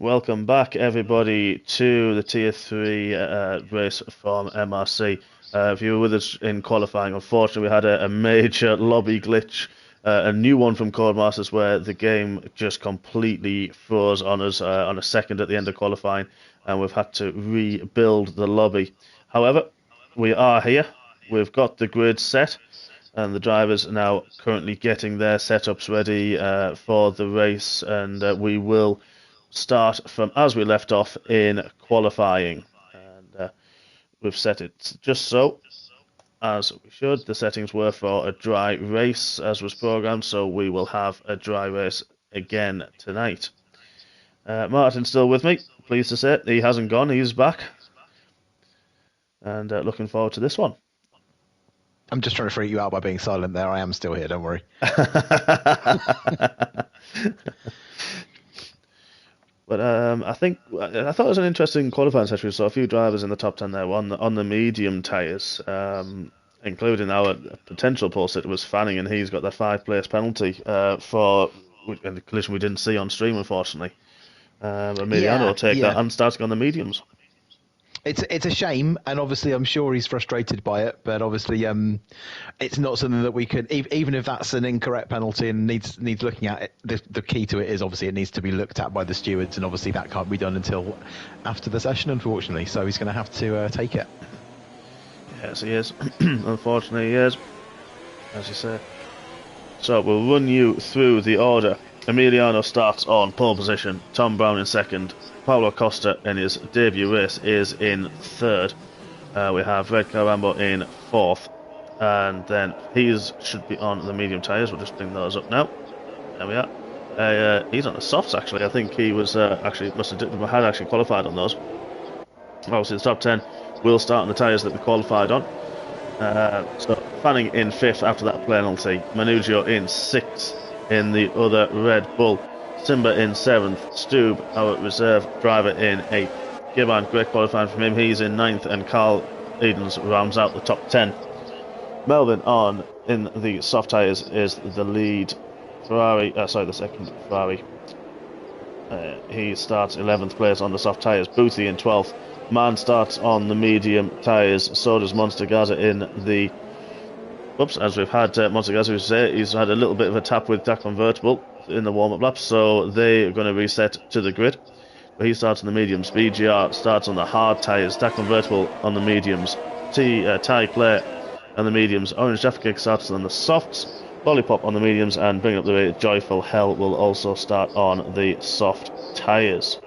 Welcome back, everybody, to the Tier 3 race from MRC. If you were with us in qualifying, unfortunately, we had a major lobby glitch, a new one from Codemasters, where the game just completely froze on us on a second at the end of qualifying, and we've had to rebuild the lobby. However, we are here, we've got the grid set, and the drivers are now currently getting their setups ready for the race, and we will start from as we left off in qualifying. And we've set it just so as we should. The settings were for a dry race as was programmed, so we will have a dry race again tonight. Martin's still with me, pleased to say. He hasn't gone, he's back. And looking forward to this one. I'm just trying to freak you out by being silent there. I am still here, don't worry. But I thought it was an interesting qualifying session. We saw a few drivers in the top 10 there on the medium tyres, including our potential pole sitter was Fanning, and he's got the 5-place penalty for a collision we didn't see on stream, unfortunately. Emiliano will take that and starting on the mediums. It's a shame, and obviously I'm sure he's frustrated by it, but obviously it's not something that we could, even if that's an incorrect penalty and needs looking at it, the key to it is obviously it needs to be looked at by the stewards, and obviously that can't be done until after the session, unfortunately, so he's going to have to take it. Yes, he is. Unfortunately, he is, as you say. So we'll run you through the order. Emiliano starts on pole position, Tom Brown in second, Paulo Costa in his debut race is in third. We have Red Carambo in fourth, and then he should be on the medium tyres. We'll just bring those up now. There we are. He's on the softs actually. I think he was had actually qualified on those. Obviously, the top 10 will start on the tyres that we qualified on. So Fanning in fifth after that penalty. Manugio in sixth in the other Red Bull. Simba in 7th, Stoob, our reserve driver, in 8th. Gibbon, great qualifying from him, he's in 9th, and Carl Edens rounds out the top 10. Melvin on in the soft tyres is the lead Ferrari, the second Ferrari. He starts 11th place on the soft tyres. Boothie in 12th. Mann starts on the medium tyres, so does Monster Gaza in the... as we've had Monster Gaza say, he's had a little bit of a tap with that convertible in the warm-up laps, so they are going to reset to the grid. But he starts on the mediums. BGR starts on the hard tyres. That convertible on the mediums. Ty Clare on the mediums. Orange Jaffa Kick starts on the softs. Lollipop on the mediums, and bringing up the rear, Joyful Hell will also start on the soft tyres.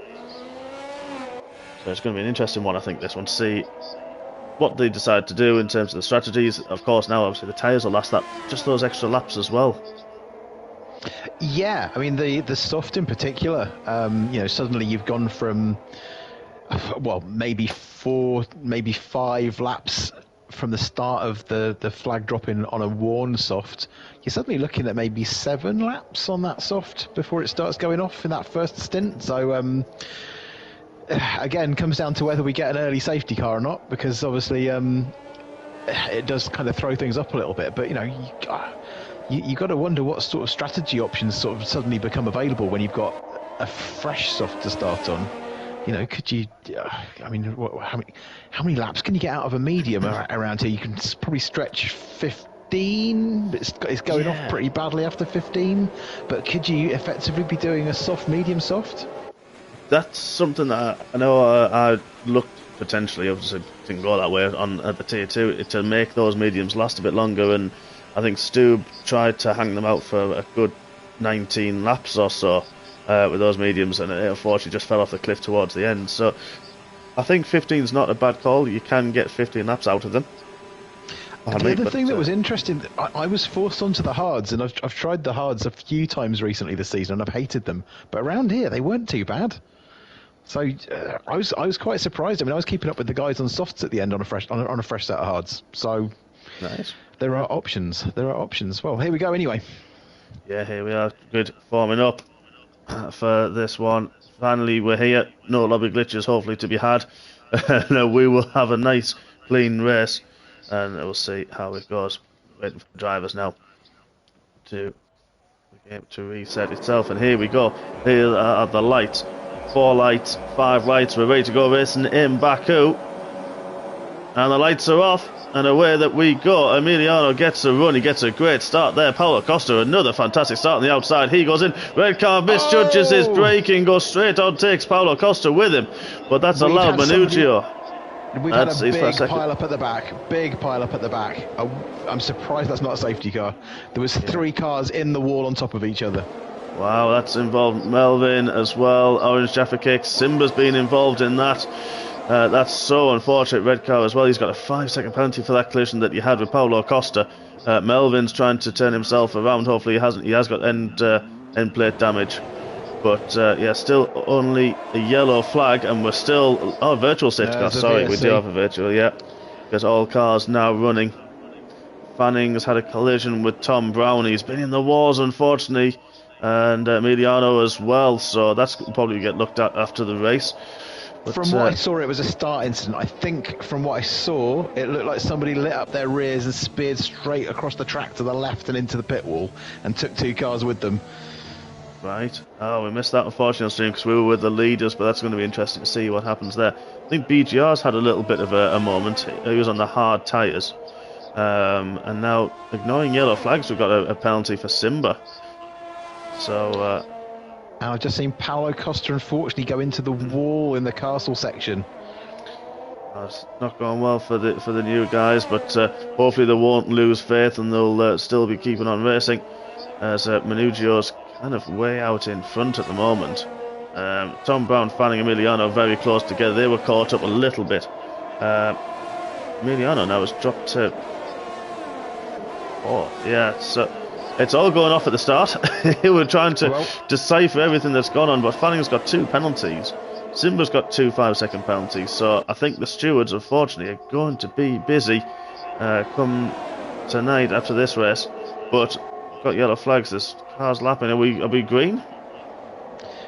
So it's going to be an interesting one, I think, this one. See what they decide to do in terms of the strategies. Of course, now obviously the tyres will last that just those extra laps as well. Yeah, I mean the soft in particular. Suddenly you've gone from maybe 4, maybe 5 laps from the start of the flag dropping on a worn soft. You're suddenly looking at maybe 7 laps on that soft before it starts going off in that first stint. So again, comes down to whether we get an early safety car or not, because obviously it does kind of throw things up a little bit. But you got to wonder what sort of strategy options sort of suddenly become available when you've got a fresh soft to start on. Could you? How many laps can you get out of a medium around here? You can probably stretch 15. But it's going off pretty badly after 15. But could you effectively be doing a soft, medium, soft? That's something that I know I looked potentially. Obviously, didn't go that way on at the tier 2 to make those mediums last a bit longer, and I think Stoob tried to hang them out for a good 19 laps or so with those mediums, and it unfortunately just fell off the cliff towards the end. So I think 15 is not a bad call. You can get 15 laps out of them. The other thing that was interesting, I was forced onto the hards, and I've tried the hards a few times recently this season, and I've hated them. But around here, they weren't too bad. So I was quite surprised. I mean, I was keeping up with the guys on softs at the end on a fresh set of hards. So nice. There are options. Well, here we go anyway. Yeah, here we are. Good forming up for this one. Finally, we're here. No lobby glitches, hopefully, to be had. We will have a nice, clean race, and we'll see how it goes. Waiting for the drivers now to reset itself. And here we go. Here are the lights. 4 lights, 5 lights. We're ready to go racing in Baku. And the lights are off, and away that we go. Emiliano gets a run, he gets a great start there. Paulo Costa, another fantastic start on the outside. He goes in, red car misjudges his braking, goes straight on, takes Paulo Costa with him. But that's allowed Manugio. We've had a big pile up at the back. Big pile up at the back. I'm surprised that's not a safety car. There was 3 cars in the wall on top of each other. Wow, that's involved Melvin as well. Orange Jaffa kick. Simba's been involved in that. That's so unfortunate. Red car as well. He's got a 5-second penalty for that collision that you had with Paulo Costa. Melvin's trying to turn himself around. Hopefully he hasn't. He has got end plate damage. But yeah, still only a yellow flag, and we're still virtual safety car. Sorry, we do have a virtual. Yeah, because all cars now running. Fanning has had a collision with Tom Brown. He's been in the wars, unfortunately, and Emiliano as well. So that's probably get looked at after the race. But, from what I saw, it was a start incident. I think from what I saw, it looked like somebody lit up their rears and speared straight across the track to the left and into the pit wall, and took 2 cars with them. Right. Oh, we missed that unfortunately on stream because we were with the leaders, but that's going to be interesting to see what happens there. I think BGR's had a little bit of a moment. He was on the hard tyres. And now, ignoring yellow flags, we've got a penalty for Simba. So... and I've just seen Paulo Costa unfortunately go into the wall in the castle section. It's not going well for the new guys, but hopefully they won't lose faith and they'll still be keeping on racing. As Manugio's kind of way out in front at the moment. Tom Brown, Fanning, Emiliano very close together. They were caught up a little bit. Emiliano now has dropped to 4. Yeah, so it's all going off at the start. We're trying to decipher everything that's gone on, but Fanning's got 2 penalties. Simba's got 2 5-second penalties, so I think the stewards, unfortunately, are going to be busy come tonight after this race. But got yellow flags, there's cars lapping. Are we green?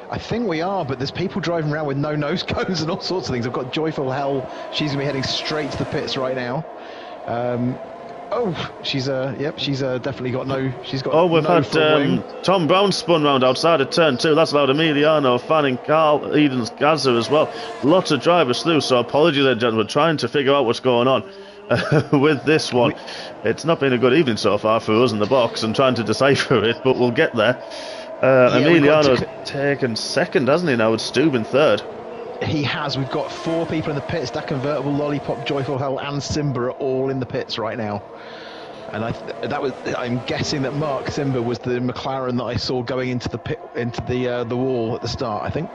I think we are, but there's people driving around with no nose cones and all sorts of things. I've got Joyful Hell. She's going to be heading straight to the pits right now. She's definitely got no. She's got. We've had Tom Brown spun round outside of turn 2. That's allowed Emiliano, Fanning, Carl, Eden's Gaza as well. Lots of drivers through. So apologies, there, gentlemen. Trying to figure out what's going on with this one. It's not been a good evening so far for us in the box and trying to decipher it, but we'll get there. Emiliano's taken second, hasn't he? Now with Stube in third. He has. We've got 4 people in the pits. That Convertible, Lollipop, Joyful Hell, and Simba are all in the pits right now. And I'm guessing that Mark Simba was the McLaren that I saw going into the pit, into the wall at the start, I think.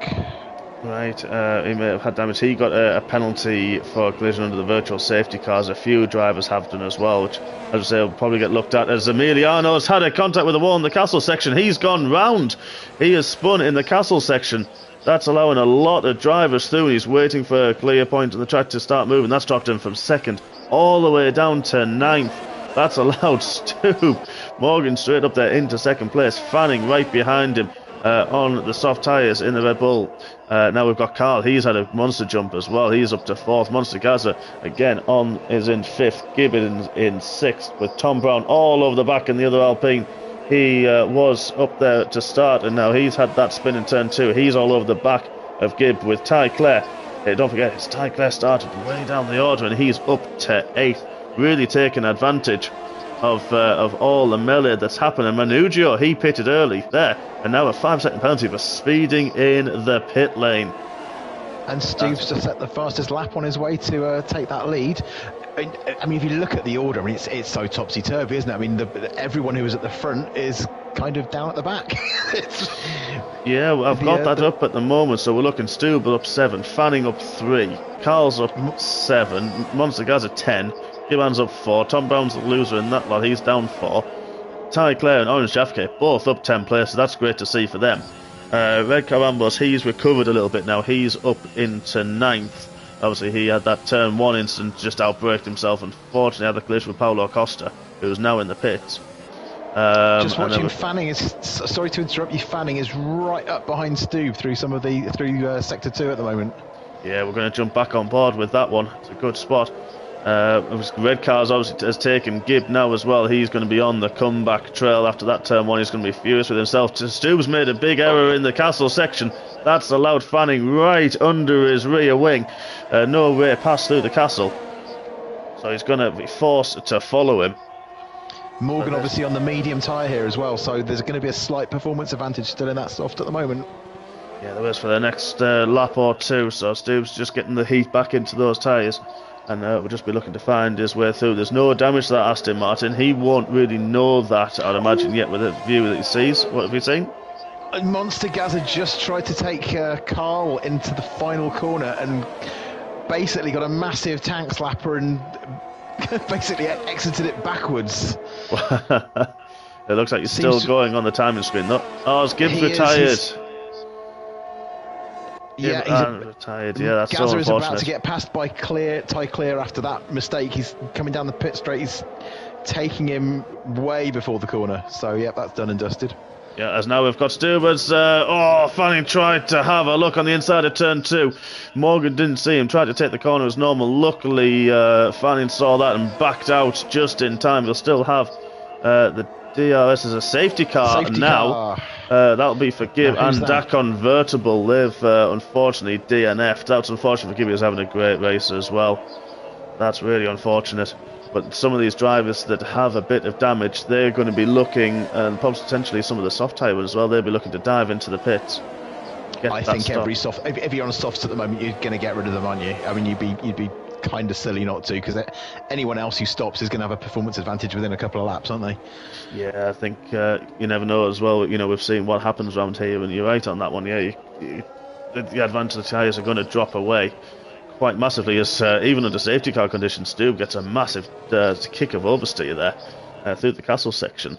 Right, he may have had damage. He got a penalty for a collision under the virtual safety cars. A few drivers have done as well, which, as I say, will probably get looked at. As Emiliano's had a contact with the wall in the castle section. He's gone round. He has spun in the castle section. That's allowing a lot of drivers through. He's waiting for a clear point on the track to start moving. That's dropped him from second all the way down to 9th. That's allowed Stube Morgan straight up there into second place. Fanning right behind him on the soft tyres in the Red Bull. Now we've got Carl. He's had a monster jump as well. He's up to 4th. Monster Gaza again is in 5th. Gibbons in 6th with Tom Brown all over the back in the other Alpine. He was up there to start, and now he's had that spin in turn 2. He's all over the back of Gibb with Ty Clare. Don't forget, it's Ty Clare started way down the order, and he's up to 8th. Really taking advantage of all the melee that's happened. And Manugio, he pitted early there, and now a 5-second penalty for speeding in the pit lane. And Stube's just set the fastest lap on his way to take that lead. I mean, if you look at the order, I mean, it's so topsy-turvy, isn't it? I mean, everyone who was at the front is kind of down at the back. Yeah, well, I've got that up at the moment, so we're looking Stube up 7, Fanning up 3, Carl's up 7, Monster Gaza 10, Gibbons up 4, Tom Brown's the loser in that lot, he's down 4, Ty Clare and Orange Jaffe both up 10 places. That's great to see for them. Red Carambos, he's recovered a little bit now, he's up into 9th. Obviously, he had that turn 1 incident, just outbraked himself. Unfortunately, had the collision with Paulo Costa, who's now in the pits. Just watching Fanning sorry to interrupt you. Fanning is right up behind Stube through sector 2 at the moment. Yeah, we're going to jump back on board with that one. It's a good spot. Red Cars obviously has taken Gibb now as well. He's going to be on the comeback trail after that turn one. He's going to be furious with himself. Stubbs made a big error in the castle section. That's allowed Fanning right under his rear wing. No way past through the castle. So he's going to be forced to follow him. Morgan obviously on the medium tyre here as well, so there's going to be a slight performance advantage still in that soft at the moment. Yeah, there is for the next lap or two. So Stubbs just getting the heat back into those tyres. And we'll just be looking to find his way through. There's no damage to that Aston Martin. He won't really know that, I'd imagine, yet with the view that he sees. What have you seen? Monster Gazza just tried to take Carl into the final corner and basically got a massive tank slapper and basically exited it backwards. It looks like he's still going on the timing screen. Oh, Gibbs retired. Yeah, he's retired. Yeah, that's Gazza so is unfortunate. about to get passed by Ty Clear after that mistake. He's coming down the pit straight. He's taking him way before the corner. So, yeah, that's done and dusted. Yeah, as now we've got Stubbs. Fanning tried to have a look on the inside of turn 2. Morgan didn't see him, tried to take the corner as normal. Luckily, Fanning saw that and backed out just in time. We'll still have the DRS as a safety car now. That'll be for Gibb and that convertible. They've unfortunately DNF'd. That's unfortunate for Gibb. He was having a great race as well. That's really unfortunate. But some of these drivers that have a bit of damage, they're going to be looking, and potentially some of the soft tyre ones as well, they'll be looking to dive into the pits. I think every soft, if you're on a softs at the moment, you're going to get rid of them, aren't you? I mean, you'd be kind of silly not to, because anyone else who stops is going to have a performance advantage within a couple of laps, aren't they? Yeah, I think you never know as well. You know, we've seen what happens around here, and you're right on that one. Yeah, the advantage of the tyres are going to drop away quite massively, as even under safety car conditions, Stu gets a massive kick of oversteer there through the castle section.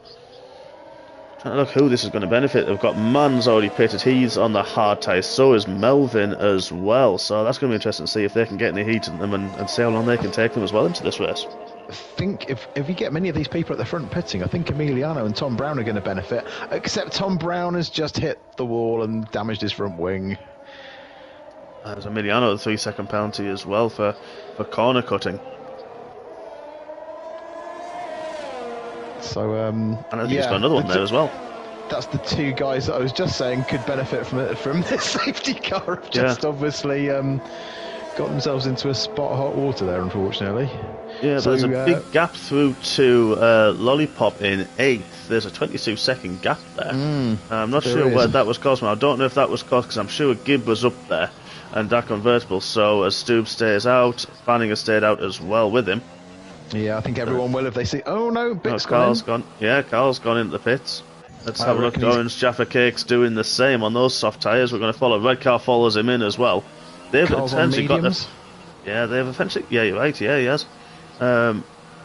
Trying to look who this is going to benefit. They've got Mann's already pitted. He's on the hard tyres. So is Melvin as well. So that's going to be interesting to see if they can get any heat in them and see how long they can take them as well into this race. I think if you get many of these people at the front pitting, I think Emiliano and Tom Brown are going to benefit. Except Tom Brown has just hit the wall and damaged his front wing. There's Emiliano, the 3-second penalty as well for corner cutting. So, and I think he's got another one there as well. That's the two guys that I was just saying could benefit from this safety car. Have just obviously got themselves into a spot of hot water there, unfortunately. Yeah, so there's a big gap through to Lollipop in 8th. There's a 22-second gap there. I'm not sure where that was caused from. I don't know if that was caused because I'm sure Gibb was up there and that convertible. So as Stubbs stays out, Fanning has stayed out as well with him. Yeah, I think everyone will if they see. Oh no, Carl's gone. Yeah, Carl's gone into the pits. Let's have a look. Orange Jaffa Cake's doing the same on those soft tyres. We're going to follow. Red car follows him in as well. They've essentially got this. Yeah, they've essentially. Yeah, you're right. Yeah, he has.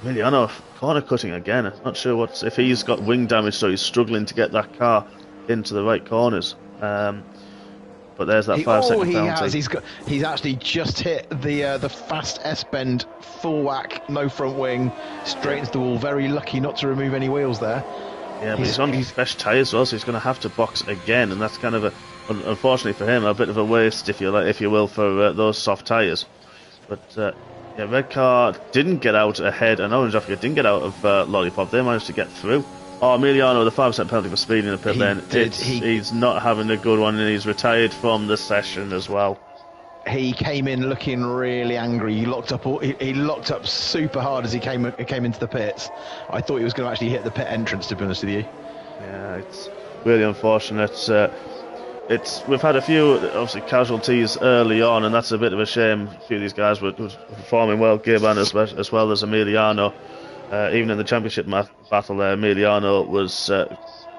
Really, I know corner cutting again. I'm not sure if he's got wing damage, so he's struggling to get that car into the right corners. But there's that 5-second penalty. He's actually just hit the fast S bend, full whack, no front wing, straight into the wall. Very lucky not to remove any wheels there. Yeah, but he's on fresh tyres as well, so he's going to have to box again, and that's kind of unfortunately for him, a bit of a waste, if you will, for those soft tyres. But yeah, Red car didn't get out ahead, and Orange Africa didn't get out of Lollipop. They managed to get through. Oh, Emiliano with a 5% penalty for speeding in the pit lane. He's not having a good one, and he's retired from the session as well. He came in looking really angry. He locked up super hard as he came into the pits. I thought he was going to actually hit the pit entrance, to be honest with you. Yeah, it's really unfortunate. We've had a few obviously casualties early on, and that's a bit of a shame. A few of these guys were performing well. Gibbon as well as Emiliano. Even in the championship battle there, Emiliano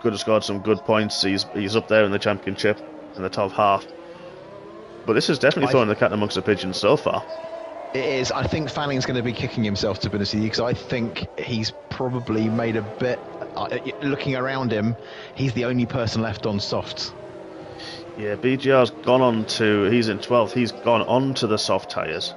could have scored some good points. He's up there in the championship in the top half. But this is definitely throwing the cat amongst the pigeons so far. It is. I think Fanning's going to be kicking himself, to be honest with you, because I think he's probably made a bit. Looking around him, he's the only person left on softs. Yeah, BGR's gone on to. He's in 12th. He's gone on to the soft tyres.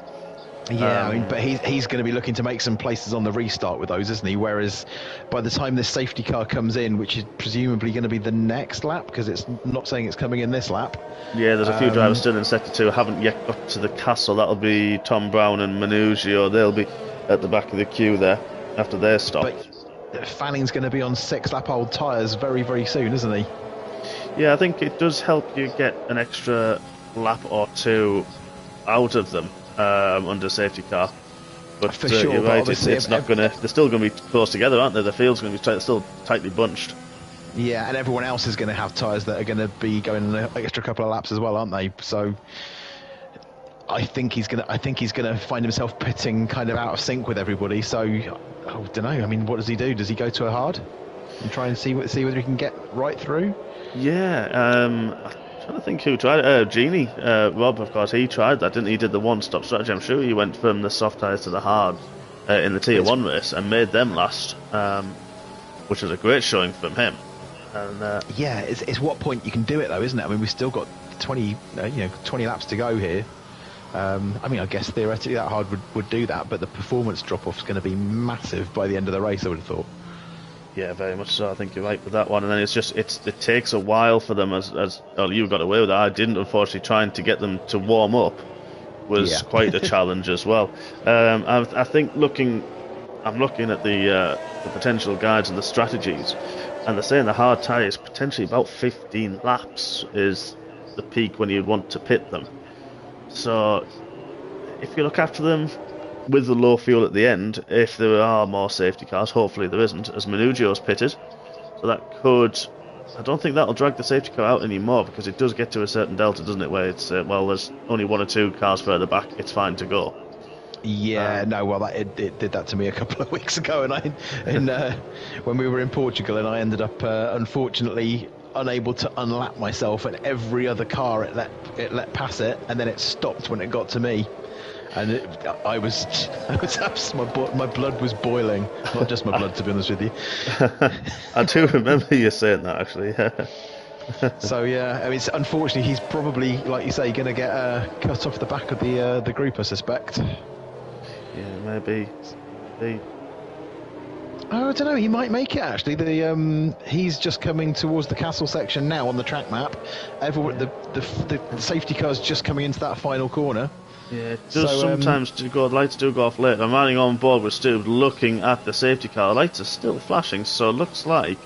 Yeah, I mean, but he's going to be looking to make some places on the restart with those, isn't he? Whereas by the time this safety car comes in, which is presumably going to be the next lap, because it's not saying it's coming in this lap. Yeah, there's a few drivers still in Sector 2 who haven't yet got to the castle. That'll be Tom Brown and Manugio. They'll be at the back of the queue there after their stop. But Fanning's going to be on 6-lap-old tyres very, very soon, isn't he? Yeah, I think it does help you get an extra lap or two out of them under safety car. But For sure, you're but right, it's not going to... They're still going to be close together, aren't they? The field's going to be still tightly bunched. Yeah, and everyone else is going to have tyres that are going to be going an extra couple of laps as well, aren't they? So I think he's going to find himself pitting kind of out of sync with everybody. So I don't know. I mean, what does he do? Does he go to a hard and try and see whether he can get right through? Yeah, I'm trying to think who tried. Genie, Rob, of course, he tried that, didn't he? He did the one-stop strategy. I'm sure he went from the soft tyres to the hard in the Tier 1 race and made them last, which was a great showing from him. And, yeah, it's what point you can do it though, isn't it? I mean, we've still got 20 laps to go here. I mean, I guess theoretically that hard would do that, but the performance drop-off is going to be massive by the end of the race, I would have thought. Yeah, very much so. I think you're right with that one. And then it takes a while for them, as you got away with it. I didn't, unfortunately. Trying to get them to warm up was quite a challenge as well. I think I'm looking at the potential guides and the strategies, and they're saying the hard tyres potentially about 15 laps is the peak when you want to pit them. So if you look after them with the low fuel at the end, if there are more safety cars, hopefully there isn't, as Manugio's pitted, so that could... I don't think that'll drag the safety car out anymore, because it does get to a certain delta, doesn't it, where it's, well, there's only one or two cars further back, it's fine to go. Yeah, no, well, it did that to me a couple of weeks ago, and when we were in Portugal, and I ended up, unfortunately, unable to unlap myself, and every other car it let pass it, and then it stopped when it got to me. And my blood was boiling. Not just my blood, to be honest with you. I do remember you saying that, actually. So yeah, I mean, unfortunately, he's probably, like you say, going to get cut off the back of the group, I suspect. Yeah, maybe. Oh, I don't know. He might make it actually. He's just coming towards the castle section now on the track map. The safety car's just coming into that final corner. Yeah, it does sometimes the lights do go off late. I'm running on board with Stu looking at the safety car. The lights are still flashing, so it looks like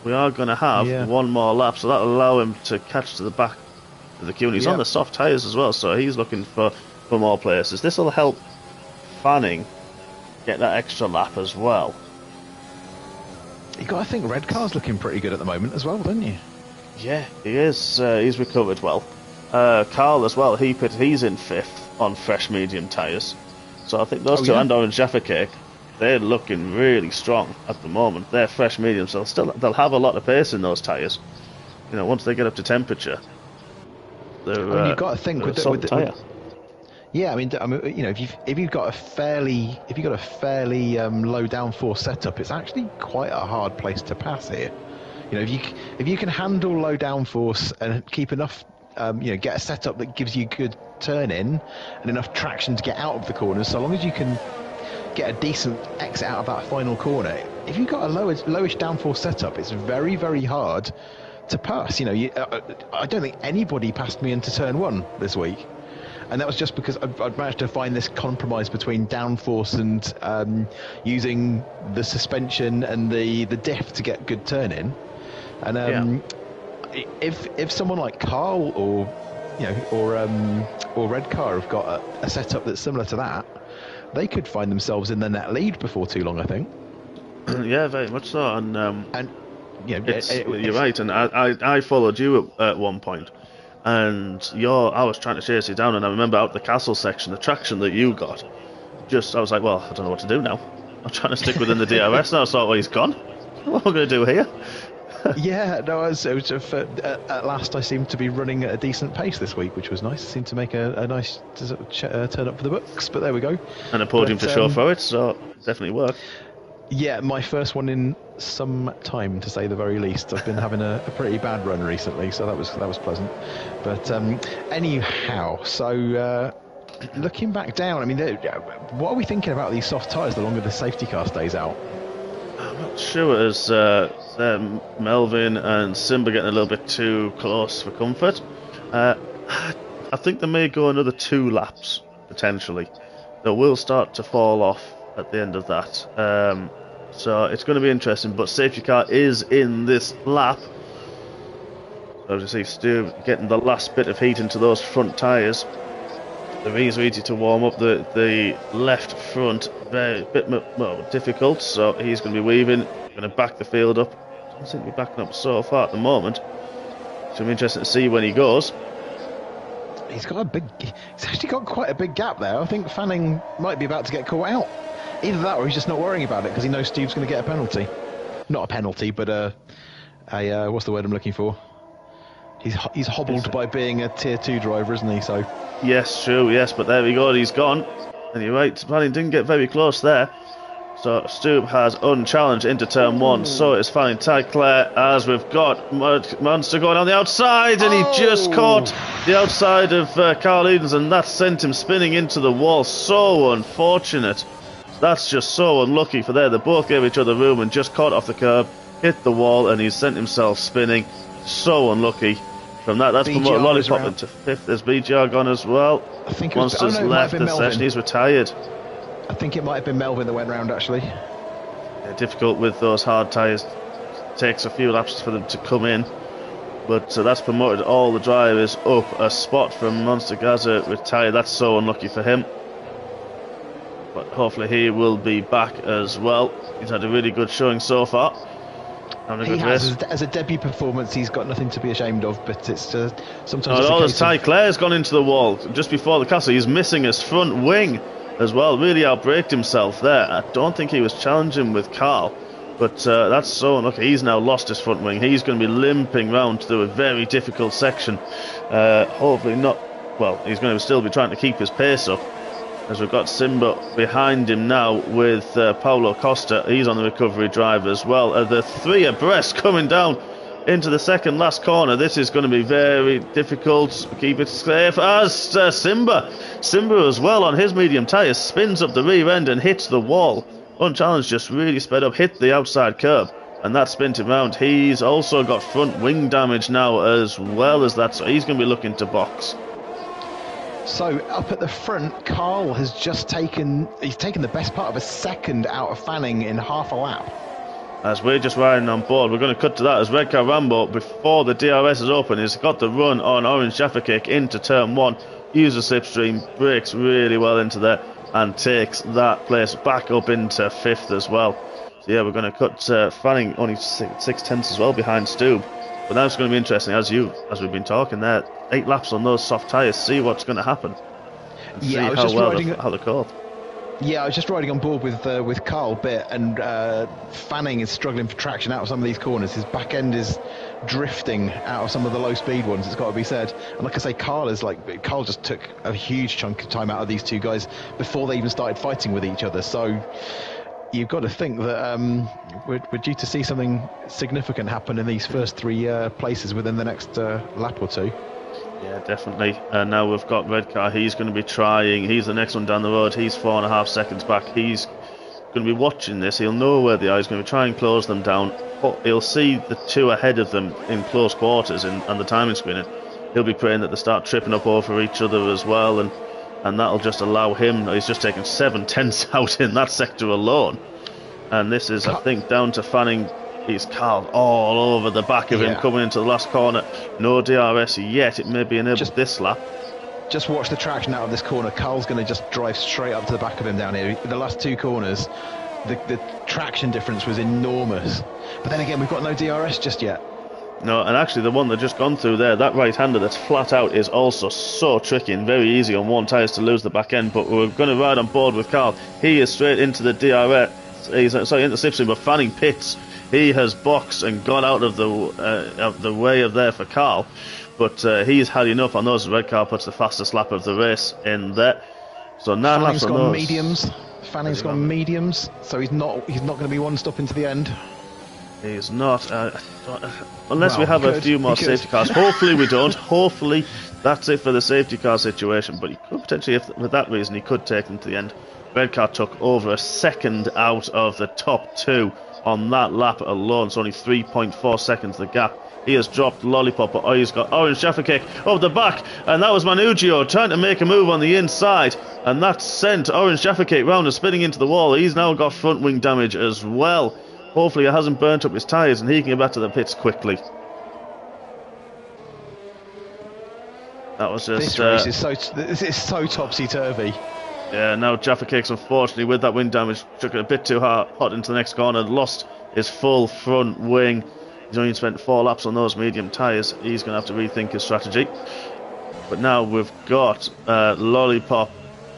we are going to have one more lap, so that'll allow him to catch to the back of the queue. And he's on the soft tyres as well, so he's looking for more places. This will help Fanning get that extra lap as well. You got to think Red Car's looking pretty good at the moment as well, don't you? Yeah, he is. He's recovered well. Carl as well, he's in 5th on fresh medium tyres. So I think those two, and Orange Jaffa Cake, they're looking really strong at the moment. They're fresh mediums, so they'll have a lot of pace in those tyres. You know, once they get up to temperature, they're you've got to think with the tyre. Yeah, I mean, you know, if you've got a fairly low downforce setup, it's actually quite a hard place to pass here. You know, if you can handle low downforce and keep enough, get a setup that gives you good turn in and enough traction to get out of the corners, so long as you can get a decent exit out of that final corner. If you've got a lowish downforce setup, it's very, very hard to pass. You know, I don't think anybody passed me into turn 1 this week. And that was just because I'd managed to find this compromise between downforce and using the suspension and the diff to get good turn in. And if someone like Carl or Red Car have got a setup that's similar to that, they could find themselves in the net lead before too long, I think. Yeah, very much so. And you're right. And I followed you at one point. And I was trying to chase you down, and I remember out the castle section, the traction that you got. I was like, well, I don't know what to do now. I'm trying to stick within the DRS now. I thought, well, he's gone. What am I going to do here? Yeah, no, at last I seemed to be running at a decent pace this week, which was nice. I seemed to make a nice turn up for the books, but there we go. And a podium to show for it, so definitely worked. Yeah, my first one in some time, to say the very least. I've been having a pretty bad run recently, so that was pleasant. But anyhow, so looking back down, I mean, what are we thinking about these soft tyres the longer the safety car stays out? I'm not sure, as Melvin and Simba getting a little bit too close for comfort. I think they may go another 2 laps, potentially. They will start to fall off at the end of that. So it's going to be interesting, but safety car is in this lap. So as you see, Stu getting the last bit of heat into those front tyres. The reins are easy to warm up. The left front very bit more difficult, so he's going to be weaving, going to back the field up. Doesn't seem to be backing up so far at the moment. It's going to be interesting to see when he goes. He's actually got quite a big gap there. I think Fanning might be about to get caught out. Either that, or he's just not worrying about it because he knows Steve's going to get a penalty. Not a penalty, but what's the word I'm looking for? He's hobbled by being a tier 2 driver, isn't he? So yes, true, yes, but there we go, he's gone. And you're right, Fanning didn't get very close there. So Stu has unchallenged into turn 1. So it's Fanning Tyclair as we've got Monster going on the outside, and he just caught the outside of Carl Edens, and that sent him spinning into the wall. So unfortunate. That's just so unlucky for there. They both gave each other room and just caught off the curb, hit the wall, and he sent himself spinning. So unlucky from that. That's promoted Lollipop into 5th. There's BGR gone as well. I think Monster's left the session. He's retired. I think it might have been Melvin that went round, actually. Yeah, difficult with those hard tyres. Takes a few laps for them to come in. But that's promoted all the drivers up a spot from Monster Gaza retired. That's so unlucky for him. But hopefully he will be back as well. He's had a really good showing so far. He has, as a debut performance, he's got nothing to be ashamed of, but it's sometimes... Oh, there's Tyclair's gone into the wall just before the castle. He's missing his front wing as well. Really outbraked himself there. I don't think he was challenging with Carl, but that's so unlucky. He's now lost his front wing. He's going to be limping round through a very difficult section. Hopefully not... Well, he's going to still be trying to keep his pace up, as we've got Simba behind him now with Paulo Costa. He's on the recovery drive as well. The 3 abreast coming down into the second last corner. This is going to be very difficult. Keep it safe as Simba as well on his medium tyres spins up the rear end and hits the wall. Unchallenged, just really sped up, hit the outside curb, and that spins him round. He's also got front wing damage now as well as that, so he's going to be looking to box. So up at the front, Carl has just taken the best part of a second out of Fanning in half a lap. As we're just riding on board, we're going to cut to that as Redcar Rambo, before the DRS is open, has got the run on Orange Jaffa Kick into turn 1, uses slipstream, brakes really well into there, and takes that place back up into 5th as well. So yeah, we're going to cut Fanning only 6/10 as well behind Stube. But that's going to be interesting, as we've been talking there. 8 laps on those soft tyres, see what's going to happen. And see how they cope. Yeah, I was just riding on board with Carl a bit, and Fanning is struggling for traction out of some of these corners. His back end is drifting out of some of the low speed ones, it's got to be said. And like I say, Carl just took a huge chunk of time out of these two guys before they even started fighting with each other. So you've got to think that we're due to see something significant happen in these first 3 places within the next lap or 2. Yeah, definitely. And now we've got Redcar. He's going to be trying. He's the next one down the road. He's 4.5 seconds back. He's going to be watching this. He'll know where they are. He's going to be trying to close them down. He'll see the 2 ahead of them in close quarters on the timing screen. He'll be praying that they start tripping up over each other as well, and that'll just allow him. He's just taken 7/10 out in that sector alone. And this is, I think, down to Fanning. He's Carl all over the back of him coming into the last corner. No DRS yet. It may be enabled this lap. Just watch the traction out of this corner. Carl's going to just drive straight up to the back of him down here. The last 2 corners, the traction difference was enormous. But then again, we've got no DRS just yet. No, and actually the one that just gone through there, that right-hander that's flat out, is also so tricky and very easy on one tyres to lose the back end. But we're going to ride on board with Carl. He is straight into the DRS. He's into slipstream, but Fanning pits. He has boxed and got out of the way of there for Carl, but he's had enough on those. Redcar puts the fastest lap of the race in there. So 9 laps on those. Mediums. Fanning's got mediums, so he's not going to be one stop into the end. He's not, unless we have a few more safety cars. Hopefully we don't. Hopefully that's it for the safety car situation. But he could potentially, for that reason, he could take them to the end. Redcar took over a second out of the top 2 on that lap alone. It's only 3.4 seconds the gap He has dropped Lollipop, but he's got Orange Jaffa Cake over the back, and that was Manugio trying to make a move on the inside, and that sent Orange Jaffa Cake round and spinning into the wall. He's now got front wing damage as well. Hopefully it hasn't burnt up his tyres and he can get back to the pits quickly. That was just... This race is so topsy-turvy. Yeah, now Jaffa Cake's unfortunately with that wing damage took it a bit too hot into the next corner, lost his full front wing. He's only spent 4 laps on those medium tyres. He's going to have to rethink his strategy. But now we've got Lollipop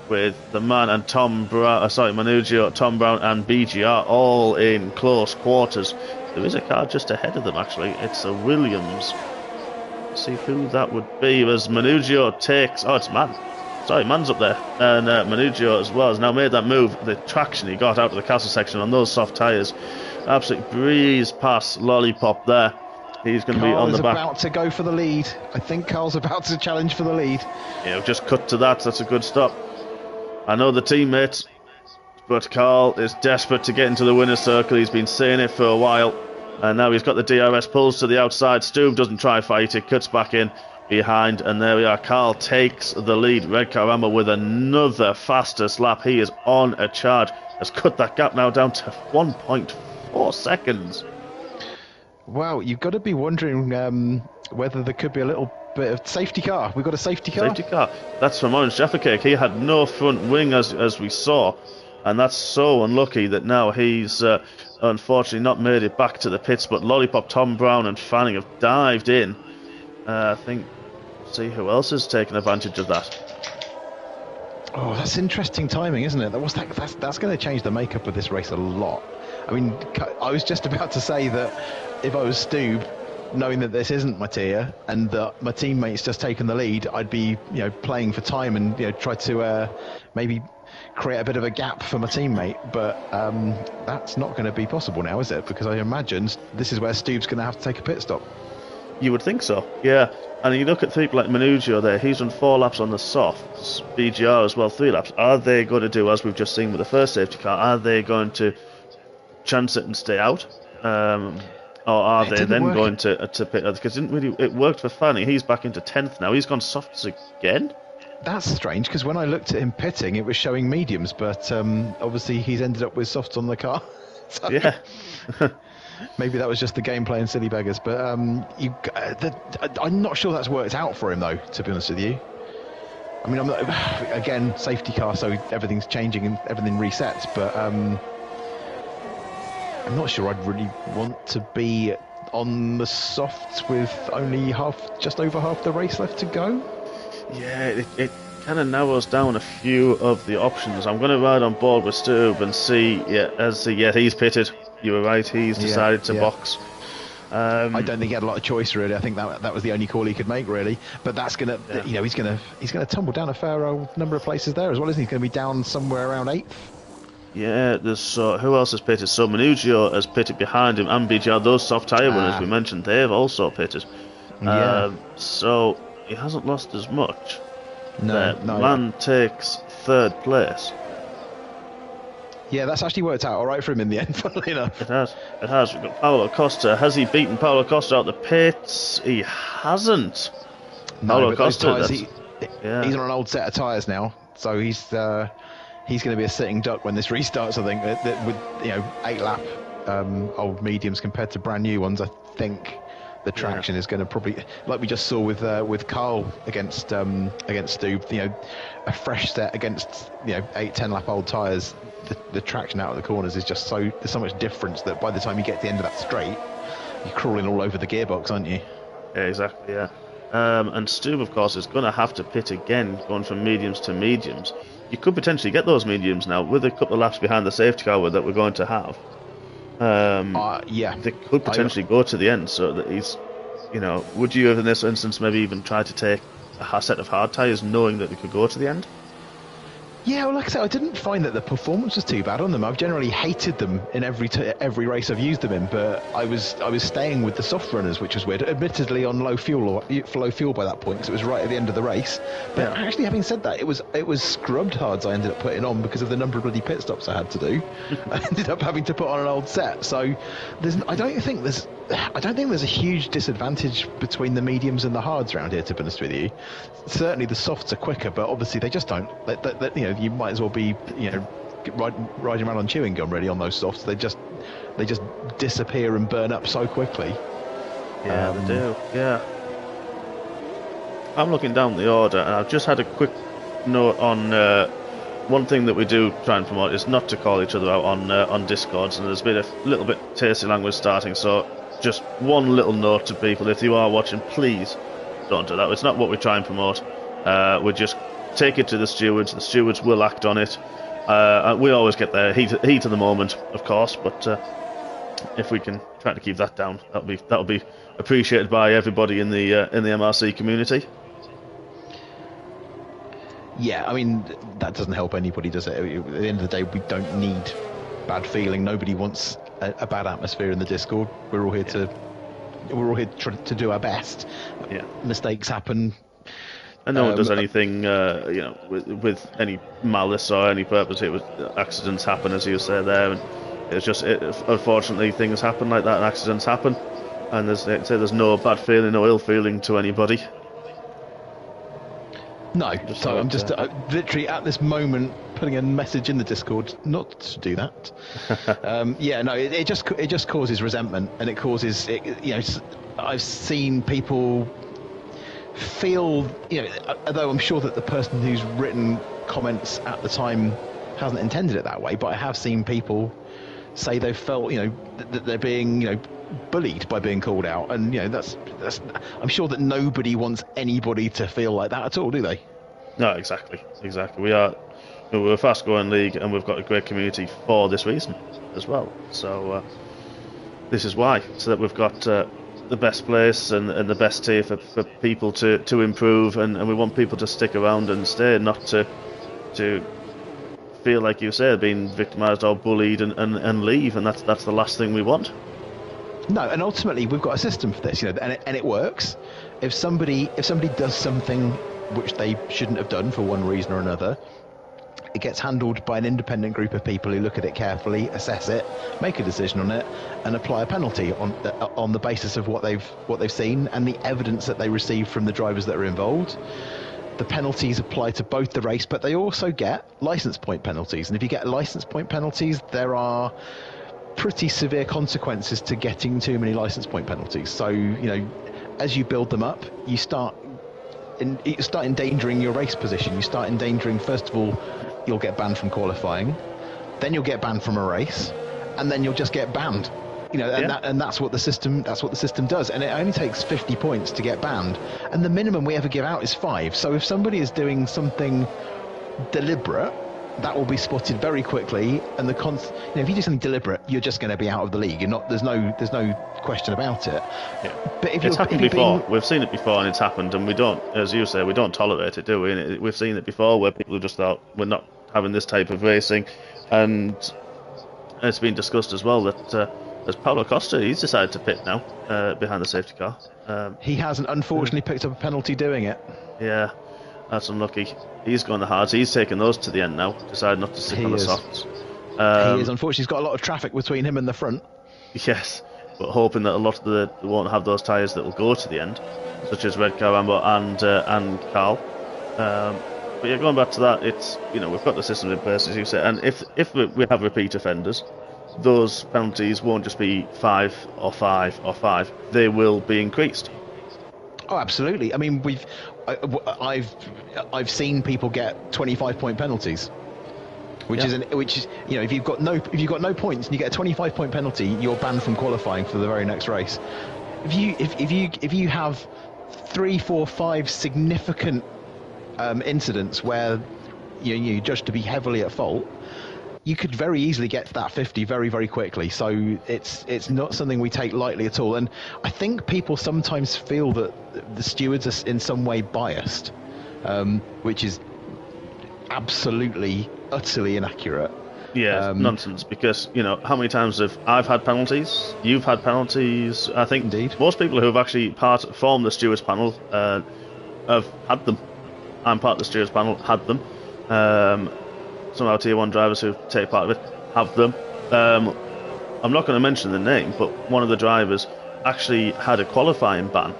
with the man and Manugio, Tom Brown and BGR all in close quarters. There is a car just ahead of them actually. It's a Williams. Let's see who that would be as Manugio takes... Oh, it's Man. Sorry, Man's up there. And Manugio as well has now made that move. The traction he got out of the castle section on those soft tyres. Absolutely breezed past Lollipop there. He's going to be on the back. Carl is about to go for the lead. I think Carl's about to challenge for the lead. Yeah, we've just cut to that. That's a good stop. I know the teammates, but Carl is desperate to get into the winner's circle. He's been saying it for a while. And now he's got the DRS pulls to the outside. Stube doesn't try fight it, cuts back in behind, and there we are. Carl takes the lead. Red Caramba with another fastest lap. He is on a charge. Has cut that gap now down to 1.4 seconds. Well, you've got to be wondering whether there could be a little bit of safety car. We've got a safety car. Safety car. That's from Orange Jaffa Cake. He had no front wing as we saw, and that's so unlucky that now he's unfortunately not made it back to the pits. But Lollipop, Tom Brown and Fanning have dived in. I think, see who else has taken advantage of that. Oh, that's interesting timing, isn't it? That's going to change the makeup of this race a lot. I mean, I was just about to say that if I was Stube, knowing that this isn't my tier and that my teammate's just taken the lead, I'd be, playing for time and try to maybe create a bit of a gap for my teammate. But that's not going to be possible now, is it? Because I imagine this is where Stube's going to have to take a pit stop. You would think so, yeah. And you look at people like Manugio there, he's done 4 laps on the softs, BGR as well, 3 laps. Are they going to do, as we've just seen with the first safety car, are they going to chance it and stay out? Or are they then going to pit? Because it worked for Fanny. He's back into 10th now. He's gone softs again. That's strange, because when I looked at him pitting, it was showing mediums, but obviously he's ended up with softs on the car. So yeah. maybe that was just the game playing silly beggars, but I'm not sure that's worked out for him, though, to be honest with you. I mean, again, safety car, so everything's changing and everything resets, but I'm not sure I'd really want to be on the softs with only just over half the race left to go. Yeah, it kind of narrows down a few of the options. I'm going to ride on board with Stube and see, he's pitted. You were right, he's decided to box. I don't think he had a lot of choice, really. I think that was the only call he could make, really. But that's gonna, he's gonna tumble down a fair old number of places there as well, isn't he? He's going to be down somewhere around 8th. Yeah, there's who else has pitted? So Manugio has pitted behind him, and BGR. Those soft tyre winners we mentioned, they've also pitted. So he hasn't lost as much. No. Man takes 3rd place. Yeah, that's actually worked out all right for him in the end, funnily enough. It has. We've got Paolo Costa. Has he beaten Paolo Costa out the pits? He hasn't. No, Paolo Costa, he's on an old set of tyres now, so he's going to be a sitting duck when this restarts, I think. With 8-lap old mediums compared to brand new ones, I think the traction is going to probably, like we just saw with Carl against Stube, a fresh set against 8-10 lap old tyres. The traction out of the corners is just there's so much difference that by the time you get to the end of that straight, you're crawling all over the gearbox, aren't you? Yeah, exactly, yeah. And Stube, of course, is going to have to pit again, going from mediums to mediums. You could potentially get those mediums now with a couple of laps behind the safety car that we're going to have. They could potentially go to the end, so that he's, would you in this instance maybe even try to take a set of hard tyres knowing that we could go to the end? Yeah, well, like I said, I didn't find that the performance was too bad on them. I've generally hated them in every race I've used them in, but I was staying with the soft runners, which was weird. Admittedly, on low fuel by that point, because it was right at the end of the race. But actually, having said that, it was scrubbed hards I ended up putting on because of the number of bloody pit stops I had to do. I ended up having to put on an old set, so I don't think there's I don't think there's a huge disadvantage between the mediums and the hards around here, to be honest with you. Certainly the softs are quicker, but obviously they just don't. You might as well be, riding around on chewing gum really on those softs. They just disappear and burn up so quickly. Yeah, they do. Yeah. I'm looking down the order, and I've just had a quick note on one thing that we do try and promote is not to call each other out on Discords, and there's been a little bit tasty language starting, so just one little note to people: if you are watching, please don't do that. It's not what we try and promote. We just take it to the stewards. The stewards will act on it. We always get the heat of the moment, of course, but if we can try to keep that down, that'll be appreciated by everybody in the MRC community. Yeah, I mean, that doesn't help anybody, does it? At the end of the day, we don't need bad feeling. Nobody wants a bad atmosphere in the Discord. We're all here to do our best. Yeah, mistakes happen. And no one does anything, with any malice or any purpose. Accidents happen, as you say there, and it's just unfortunately things happen like that, and accidents happen. And there's no bad feeling, no ill feeling to anybody. No, so I'm just literally at this moment putting a message in the Discord not to do that. It just causes resentment, and it causes I've seen people feel, although I'm sure that the person who's written comments at the time hasn't intended it that way, but I have seen people say they felt that they're being bullied by being called out, and that's I'm sure that nobody wants anybody to feel like that at all, do they? No, exactly. We're a fast growing league, and we've got a great community for this reason as well. So this is why, so that we've got the best place and the best tier for people to improve, and we want people to stick around and stay, not to feel, like you said, being victimised or bullied and leave, and that's the last thing we want. No, and ultimately we've got a system for this, and it works. If somebody does something which they shouldn't have done for one reason or another, it gets handled by an independent group of people who look at it carefully, assess it, make a decision on it, and apply a penalty on the basis of what they've seen and the evidence that they received from the drivers that are involved. The penalties apply to both the race, but they also get license point penalties. And if you get license point penalties, there are pretty severe consequences to getting too many license point penalties. So, as you build them up, you start endangering your race position. You start endangering, first of all, you'll get banned from qualifying, then you'll get banned from a race, and then you'll just get banned. That's what the system does. And it only takes 50 points to get banned, and the minimum we ever give out is 5. So if somebody is doing something deliberate, that will be spotted very quickly, and if you do something deliberate, you're just going to be out of the league. There's no question about it. Yeah. But it's happened before. We've seen it before, and it's happened, and we don't, as you say, we don't tolerate it, do we? And we've seen it before where people have just thought, we're not having this type of racing, and it's been discussed as well that as Paulo Costa, he's decided to pit now behind the safety car. He hasn't, unfortunately, picked up a penalty doing it. Yeah. That's unlucky. He's going the hards. He's taken those to the end now. Decided not to stick on the softs. He is. Unfortunately, he's got a lot of traffic between him and the front. Yes, but hoping that a lot of they won't have those tyres that will go to the end, such as Red Car Rambo and Carl. But yeah, going back to that, it's we've got the system in place, as you say, and if we have repeat offenders, those penalties won't just be 5 or 5 or 5. They will be increased. Oh, absolutely. I mean, I've seen people get 25-point penalties, which is if you've got no points and you get a 25-point penalty, you're banned from qualifying for the very next race. If you have 3, 4, 5 significant incidents where you judge to be heavily at fault, you could very easily get to that 50 very, very quickly. So it's not something we take lightly at all. And I think people sometimes feel that the stewards are in some way biased, which is absolutely, utterly inaccurate. Yeah, nonsense. Because how many times have I've had penalties? You've had penalties. I think indeed most people who have actually formed the stewards panel have had them. I'm part of the stewards panel. Had them. Some of our Tier 1 drivers who take part of it have them. I'm not going to mention the name, but one of the drivers actually had a qualifying ban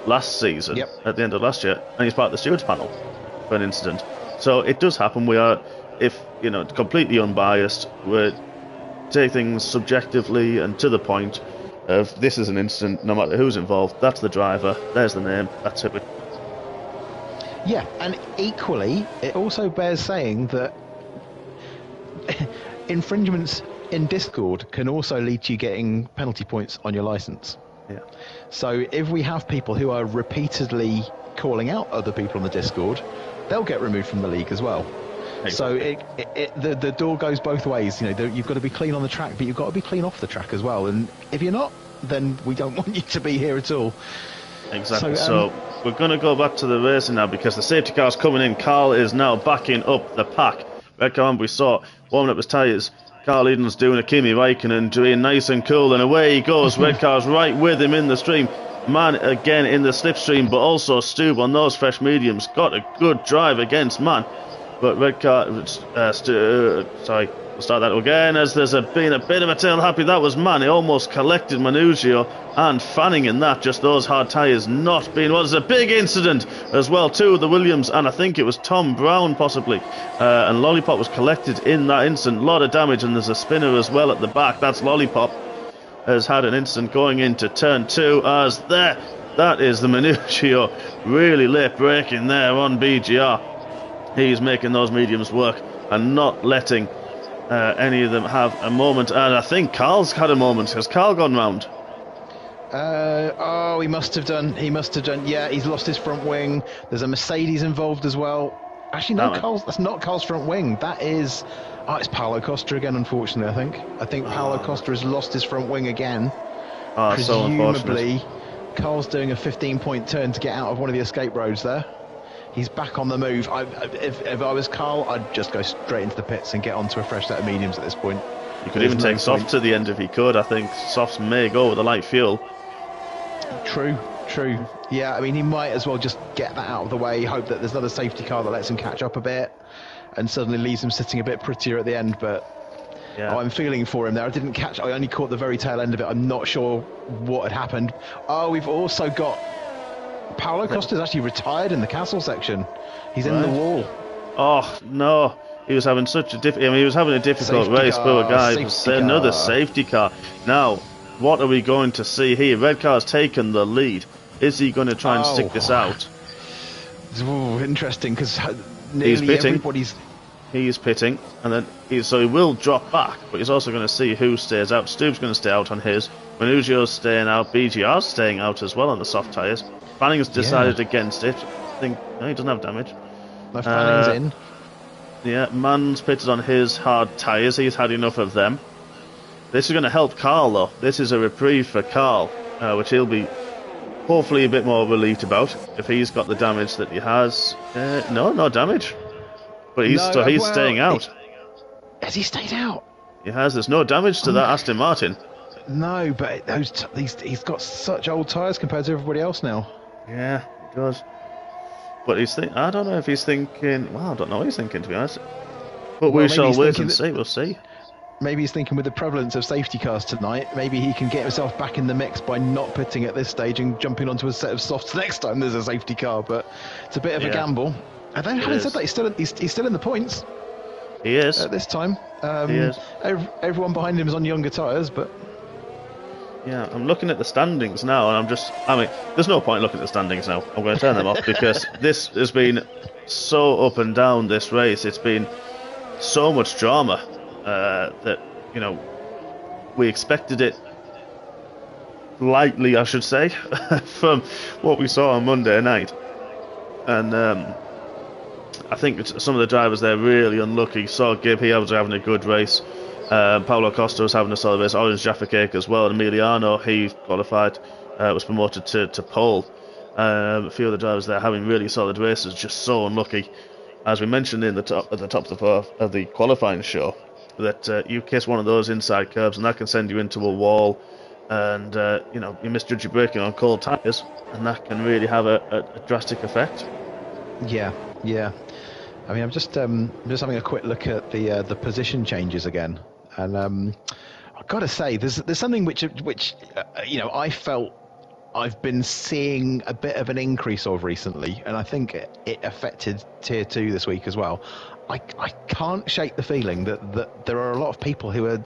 last season, Yep. at the end of last year, and he's part of the stewards panel for an incident. So it does happen. We are, if completely unbiased, we take things subjectively and to the point of this is an incident, no matter who's involved. That's the driver. There's the name. That's it. Yeah, and equally, it also bears saying that infringements in Discord can also lead to you getting penalty points on your license. Yeah. So if we have people who are repeatedly calling out other people on the Discord, they'll get removed from the league as well. Exactly. So the door goes both ways. You've got to be clean on the track, but you've got to be clean off the track as well. And if you're not, then we don't want you to be here at all. Exactly. So we're going to go back to the racing now because the safety car's coming in. Carl is now backing up the pack. Red car, we saw warming up his tyres. Carl Eden's doing a Kimi Raikkonen, doing nice and cool, and away he goes. Red car's right with him in the stream. Man again in the slipstream, but also Stube on those fresh mediums. Got a good drive against Man. But Red car, sorry, we'll start that again as there's been a bit of a tail happy. That was Man. He almost collected Manugio and Fanning in that. Just those hard tyres not being. Well, there's a big incident as well too. The Williams and I think it was Tom Brown possibly. And Lollipop was collected in that incident. A lot of damage, and there's a spinner as well at the back. That's Lollipop. Has had an incident going into turn 2 as that is the Manugio really late braking there on BGR. He's making those mediums work and not letting any of them have a moment. And I think Carl's had a moment. Has Carl gone round? He must have done. Yeah, he's lost his front wing. There's a Mercedes involved as well. Actually, no, that's not Carl's front wing. That is... it's Paulo Costa again, unfortunately, I think Paulo Costa has lost his front wing again. Presumably, so Carl's doing a 15-point turn to get out of one of the escape roads there. He's back on the move. If I was Carl, I'd just go straight into the pits and get onto a fresh set of mediums at this point. You could even take soft to the end if he could. I think softs may go with the light fuel. True. Yeah, I mean, he might as well just get that out of the way, hope that there's another safety car that lets him catch up a bit, and suddenly leaves him sitting a bit prettier at the end. But yeah. I'm feeling for him there. I only caught the very tail end of it. I'm not sure what had happened. We've also got Paulo Costa's actually retired in the castle section. He's in the wall. Oh no, he was having such a he was having a difficult race. Poor guy. Another safety car. Now, what are we going to see here? Red car's taken the lead. Is he going to try and stick this out? Interesting, because he's pitting. Everybody's... He's pitting, and then he will drop back, but he's also going to see who stays out. Stube's going to stay out on his. Manugio's staying out. BGR's staying out as well on the soft tyres. Fanning's decided against it. I think he doesn't have damage. No, Fanning's in. Yeah, Man's pitted on his hard tyres. He's had enough of them. This is going to help Carl, though. This is a reprieve for Carl, which he'll be hopefully a bit more relieved about if he's got the damage that he has. No damage. But he's staying out. Has he stayed out? He has. There's no damage to that Aston Martin. No, but he's got such old tyres compared to everybody else now. Yeah, he does. But I don't know if he's thinking... Well, I don't know what he's thinking, to be honest. But we shall wait and see. We'll see. Maybe he's thinking with the prevalence of safety cars tonight, maybe he can get himself back in the mix by not pitting at this stage and jumping onto a set of softs next time there's a safety car. But it's a bit of a gamble. And then having said that, he's still in the points. He is. At this time. He is. Everyone behind him is on younger tyres, but... Yeah, I'm looking at the standings now, and there's no point looking at the standings now. I'm going to turn them off because this has been so up and down, this race. It's been so much drama that, we expected it lightly, I should say, from what we saw on Monday night. And I think some of the drivers there really unlucky. Saw Gibb, he was having a good race. Paulo Costa was having a solid race. Orange Jaffa Cake as well. And Emiliano, he qualified, was promoted to pole. A few of the drivers there having really solid races, just so unlucky. As we mentioned at the top of the qualifying show, that you kiss one of those inside curbs and that can send you into a wall, and you misjudge your braking on cold tyres, and that can really have a drastic effect. Yeah. I mean, I'm just having a quick look at the position changes again, and got to say, there's something which you know, I felt I've been seeing a bit of an increase of recently, and I think it affected Tier 2 this week as well. I can't shake the feeling that there are a lot of people who are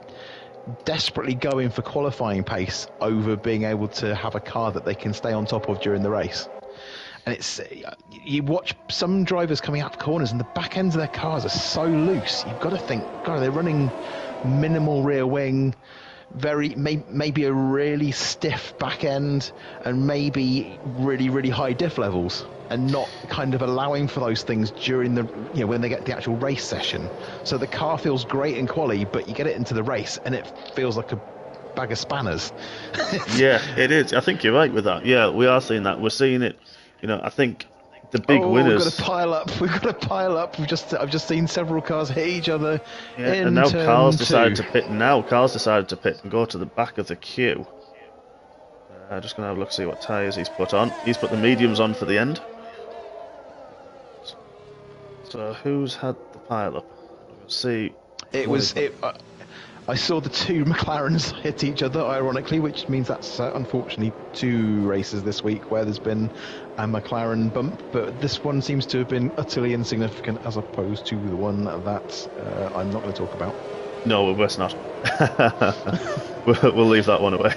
desperately going for qualifying pace over being able to have a car that they can stay on top of during the race. And it's, you watch some drivers coming out of corners and the back ends of their cars are so loose. You've got to think, God, they're running minimal rear wing, maybe a really stiff back end, and maybe really high diff levels, and not kind of allowing for those things during the, you know, when they get the actual race session. So the car feels great in quali, but you get it into the race and it feels like a bag of spanners. Yeah, it is. I think you're right with that. Yeah, we are seeing that. We're seeing it. You know, I think the big winners. We've got to pile up. I've just seen several cars hit each other. Yeah, and now cars decided to pit. Now cars decided to pit and go to the back of the queue. I'm just gonna have a look, see what tyres he's put on. He's put the mediums on for the end. So who's had the pile up? Let's see. I saw the two McLarens hit each other, ironically, which means that's unfortunately 2 races this week where there's been a McLaren bump, but this one seems to have been utterly insignificant as opposed to the one that I'm not going to talk about. No, we're best not. We'll leave that one away.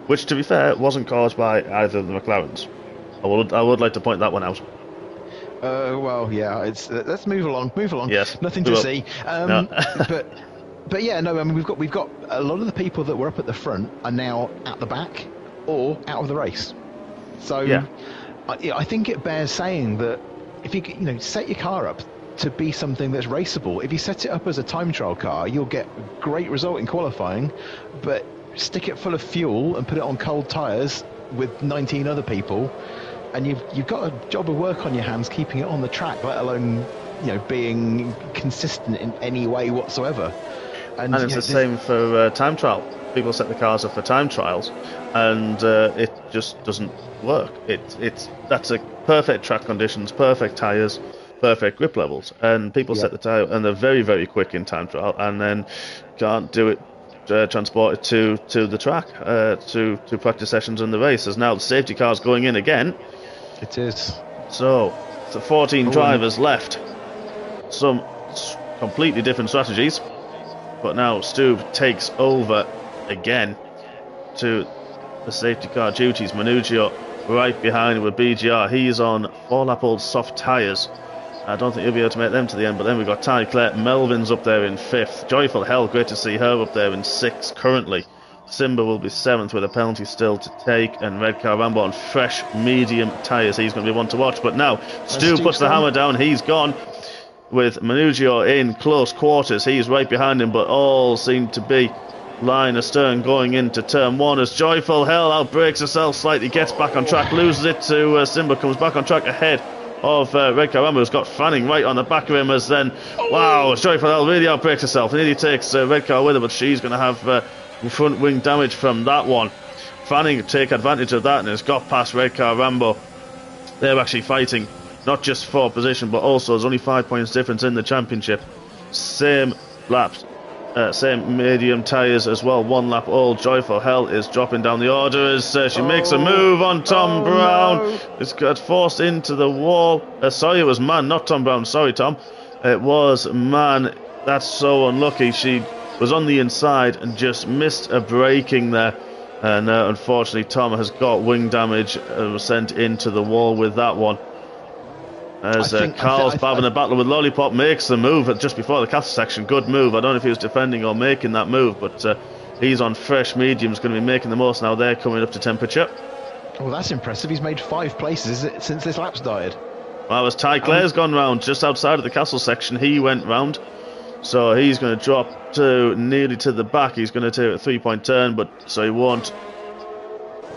Which, to be fair, wasn't caused by either of the McLarens. I would like to point that one out. Well, yeah, let's move along. Yes, nothing to see. No. But yeah, no. I mean, we've got a lot of the people that were up at the front are now at the back or out of the race. So yeah. I think it bears saying that if you set your car up to be something that's raceable, if you set it up as a time trial car, you'll get a great result in qualifying. But stick it full of fuel and put it on cold tyres with 19 other people, and you've got a job of work on your hands keeping it on the track, let alone being consistent in any way whatsoever. And it's the same for time trial. People set the cars up for time trials, and it just doesn't work. That's a perfect track conditions, perfect tyres, perfect grip levels, and people set the tyre and they're very quick in time trial, and then can't do it. Transport it to the track, to practice sessions in the race. There's now the safety cars going in again. It is. So 14 drivers left. Some completely different strategies. But now Stube takes over again to the safety car duties. Manugio right behind with BGR. He's on 4-lap-old soft tyres. I don't think he'll be able to make them to the end. But then we've got Ty Clare. Melvin's up there in 5th. Joyful Hell, great to see her up there in 6th currently. Simba will be 7th with a penalty still to take. And Red Car Rambo on fresh medium tyres. He's going to be one to watch. But now Stu puts the hammer down. He's gone. With Manugio in close quarters, he's right behind him, but all seem to be line astern going into turn 1 as Joyful Hell outbreaks herself slightly, gets back on track, loses it to Simba, comes back on track ahead of Red Car Rambo, who's got Fanning right on the back of him as then, wow, Joyful Hell really outbreaks herself, nearly takes Red Car with her, but she's going to have front wing damage from that one. Fanning take advantage of that and has got past Red Car Rambo. They're actually fighting not just for position, but also there's only 5 points difference in the championship. Same laps, same medium tyres as well. 1 lap old. Joyful Hell is dropping down the order as she makes a move on Tom Brown. No. It's got forced into the wall. Sorry, it was Man, not Tom Brown. Sorry, Tom. It was Man. That's so unlucky. She was on the inside and just missed a braking there. And unfortunately, Tom has got wing damage and was sent into the wall with that one. As Carl's having a battle with Lollipop, makes the move just before the castle section. Good move. I don't know if he was defending or making that move, but he's on fresh mediums, going to be making the most now. They're coming up to temperature. Well, that's impressive. He's made 5 places since this lap started. Well, as Ty Clare's gone round just outside of the castle section, he went round. So he's going to drop to nearly to the back. He's going to take a 3-point turn, but so he won't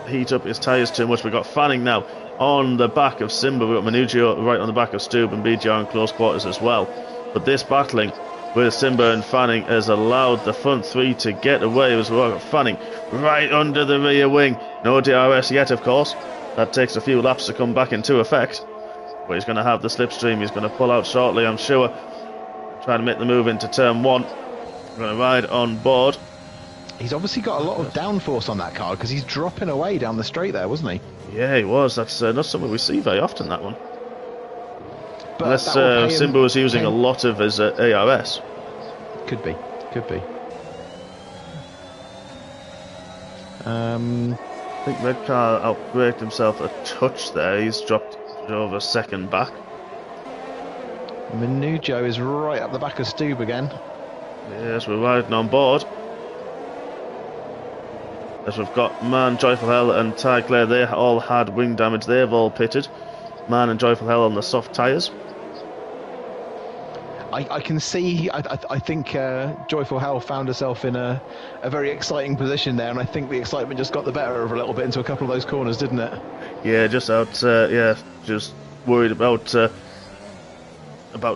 heat up his tyres too much. We've got Fanning now on the back of Simba. We've got Manugio right on the back of Stube and BGR in close quarters as well. But this battling with Simba and Fanning has allowed the front 3 to get away as well. Fanning right under the rear wing. No DRS yet, of course. That takes a few laps to come back into effect. But he's going to have the slipstream. He's going to pull out shortly, I'm sure. Trying to make the move into turn 1. We're going to ride on board He's obviously got a lot of downforce on that car because he's dropping away down the straight there, wasn't he? Yeah, he was. That's not something we see very often, that one. But Unless Simba was using a lot of his ARS. Could be. I think Red Car outbraked himself a touch there. He's dropped over a second back. Menujo is right up the back of Stube again. Yes, we're riding on board. As we've got Man, Joyful Hell and Ty Clare, they all had wing damage. They've all pitted. Man and Joyful Hell on the soft tyres. I can see, I think Joyful Hell found herself in a very exciting position there, and I think the excitement just got the better of her a little bit into a couple of those corners, didn't it? Yeah, just worried about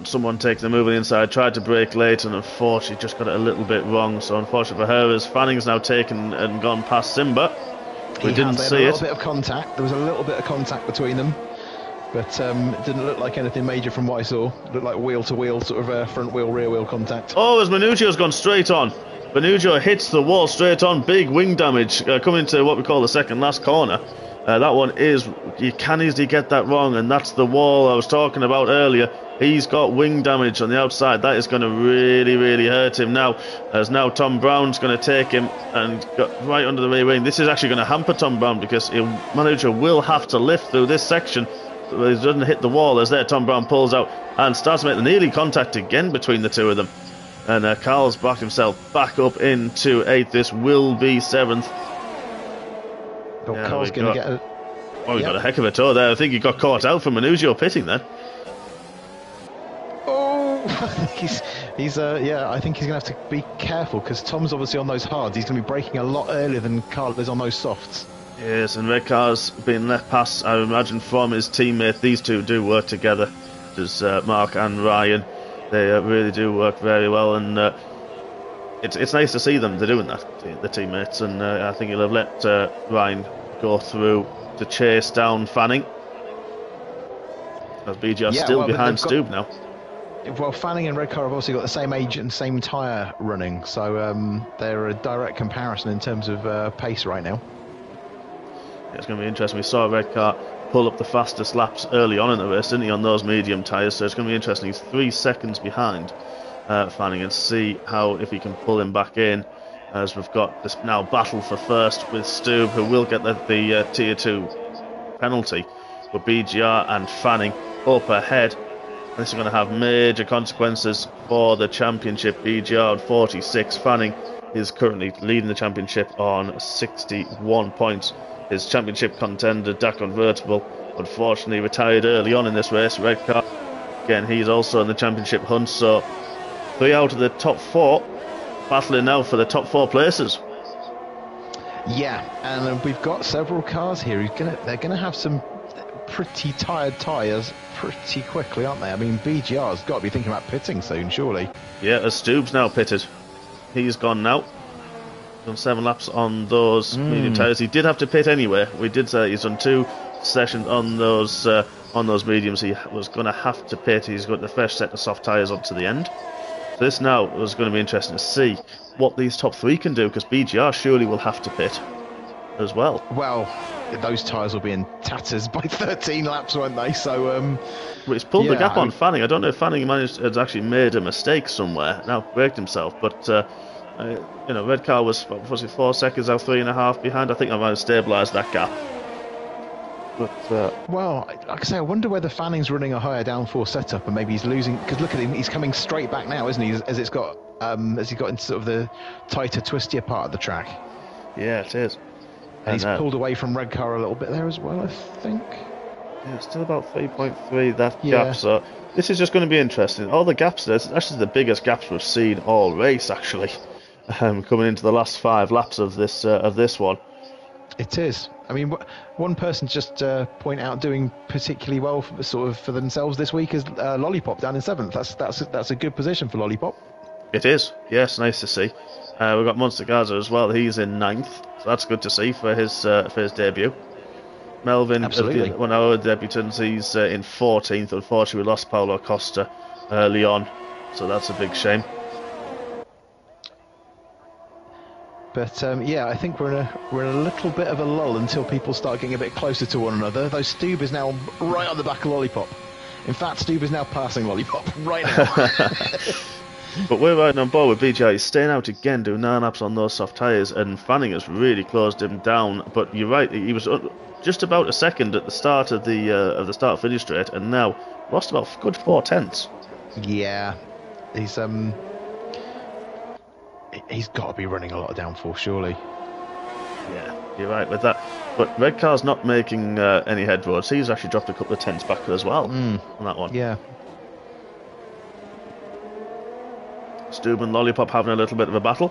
someone taking the move on the inside. Tried to brake late, and unfortunately just got it a little bit wrong. So unfortunately for her, as Fanning's now taken and gone past Simba. We didn't see it. There was a little bit of contact between them. But it didn't look like anything major from what I saw. It looked like wheel-to-wheel, sort of front wheel, rear wheel contact. Oh, as Menujo's gone straight on. Menujo hits the wall straight on. Big wing damage coming to what we call the second last corner. That one is, you can easily get that wrong, and that's the wall I was talking about earlier. He's got wing damage on the outside. That is going to really, really hurt him now. As now Tom Brown's going to take him and got right under the rear wing. This is actually going to hamper Tom Brown because Menujo will have to lift through this section. He doesn't hit the wall as there Tom Brown pulls out and starts to make the nearly contact again between the two of them. And Carl's backed himself back up into 8th. This will be 7th. Well, Carl's going to get a... Oh, he got a heck of a tow there. I think he got caught out from Menujo pitting then. Oh, I think he's going to have to be careful because Tom's obviously on those hards. He's going to be braking a lot earlier than Carl is on those softs. Yes, and Red Car's been left past, I imagine, from his teammate. These two do work together. There's Mark and Ryan. They really do work very well, and it's nice to see them. They're doing that, the teammates, and I think he'll have let Ryan go through to chase down Fanning. As BGR's still behind Stube now. Well, Fanning and Red Car have also got the same age and same tyre running, so they're a direct comparison in terms of pace right now. It's going to be interesting. We saw Red Car pull up the fastest laps early on in the race, didn't he, on those medium tyres? So it's going to be interesting. He's 3 seconds behind Fanning, and see if he can pull him back in. As we've got this now battle for first with Stube, who will get the Tier 2 penalty. But BGR and Fanning up ahead. This is going to have major consequences for the championship. BGR on 46. Fanning is currently leading the championship on 61 points. His championship contender, Dak Convertible, unfortunately retired early on in this race. Red Car, again, he's also in the championship hunt, so 3 out of the top 4 battling now for the top 4 places. Yeah, and we've got several cars here. They're going to have some pretty tired tyres pretty quickly, aren't they? I mean, BGR's got to be thinking about pitting soon, surely. Yeah, as Stube's now pitted. He's gone now. Done 7 laps on those medium tyres. He did have to pit anyway. We did say he's done 2 sessions on those mediums. He was going to have to pit. He's got the fresh set of soft tyres up to the end. So this now was going to be interesting to see what these top 3 can do, because BGR surely will have to pit as well. Well, those tyres will be in tatters by 13 laps, won't they? So, well, he's pulled the gap on Fanning. I don't know if Fanning has actually made a mistake somewhere. Now braked himself, but Red Car was 4 seconds out, 3.5 behind. I think I might have stabilised that gap. But well, like I say, I wonder whether Fanning's running a higher downforce setup, and maybe he's losing. Because look at him, he's coming straight back now, isn't he? As he got into sort of the tighter, twistier part of the track. Yeah, it is. And he's pulled away from Red Car a little bit there as well, I think. Yeah, still about 3.3 that gap. So this is just going to be interesting. All the gaps there, it's actually the biggest gaps we've seen all race, actually. Coming into the last 5 laps of this one. It is. I mean, one person just point out doing particularly well for themselves this week is Lollipop down in 7th. That's a good position for Lollipop. It is. Yes, nice to see. We've got Monster Gaza as well. He's in 9th, so that's good to see for his debut. Melvin, one of our debutants, he's in 14th. Unfortunately, we lost Paulo Costa early on, so that's a big shame. But yeah, I think we're in a little bit of a lull until people start getting a bit closer to one another. Though Stube is now right on the back of Lollipop. In fact, Stube is now passing Lollipop right now. But we're riding on board with BGI. He's staying out again, doing 9 laps on those soft tyres, and Fanning has really closed him down. But you're right, he was just about a second at the start of the start-finish straight, and now lost about a good 4/10. Yeah, he's got to be running a lot of downforce, surely. Yeah, you're right with that. But Redcar's not making any headroads. He's actually dropped a couple of tenths back as well on that one. Yeah. Stube and Lollipop having a little bit of a battle.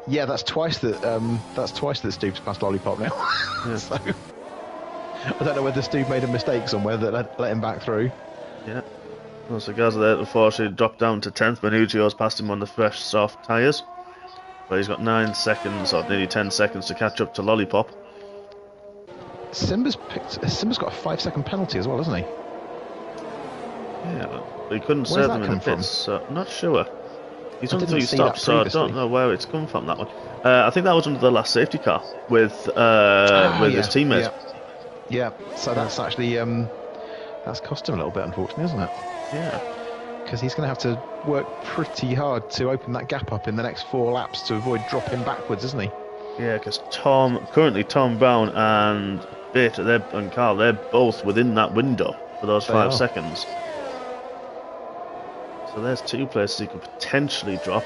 Yeah, that's twice that Stube's passed Lollipop now. Yeah. So I don't know whether Stube made a mistake somewhere that let him back through. Yeah. Well, so Gaza there unfortunately dropped down to 10th. Manugio's passed him on the fresh soft tyres. But he's got 9 seconds, or nearly 10 seconds to catch up to Lollipop. Simba's got a 5-second penalty as well, hasn't he? Yeah, but he couldn't serve them in the pits, so I'm not sure. He's on 3 stops, so I don't know where it's come from, that one. I think that was under the last safety car with his teammate. Yeah, so that's actually that's cost him a little bit, unfortunately, isn't it? Yeah. Because he's going to have to work pretty hard to open that gap up in the next 4 laps to avoid dropping backwards, isn't he? Yeah, because currently Tom Brown and and Carl, they're both within that window for those 5 seconds. So there's 2 places he could potentially drop.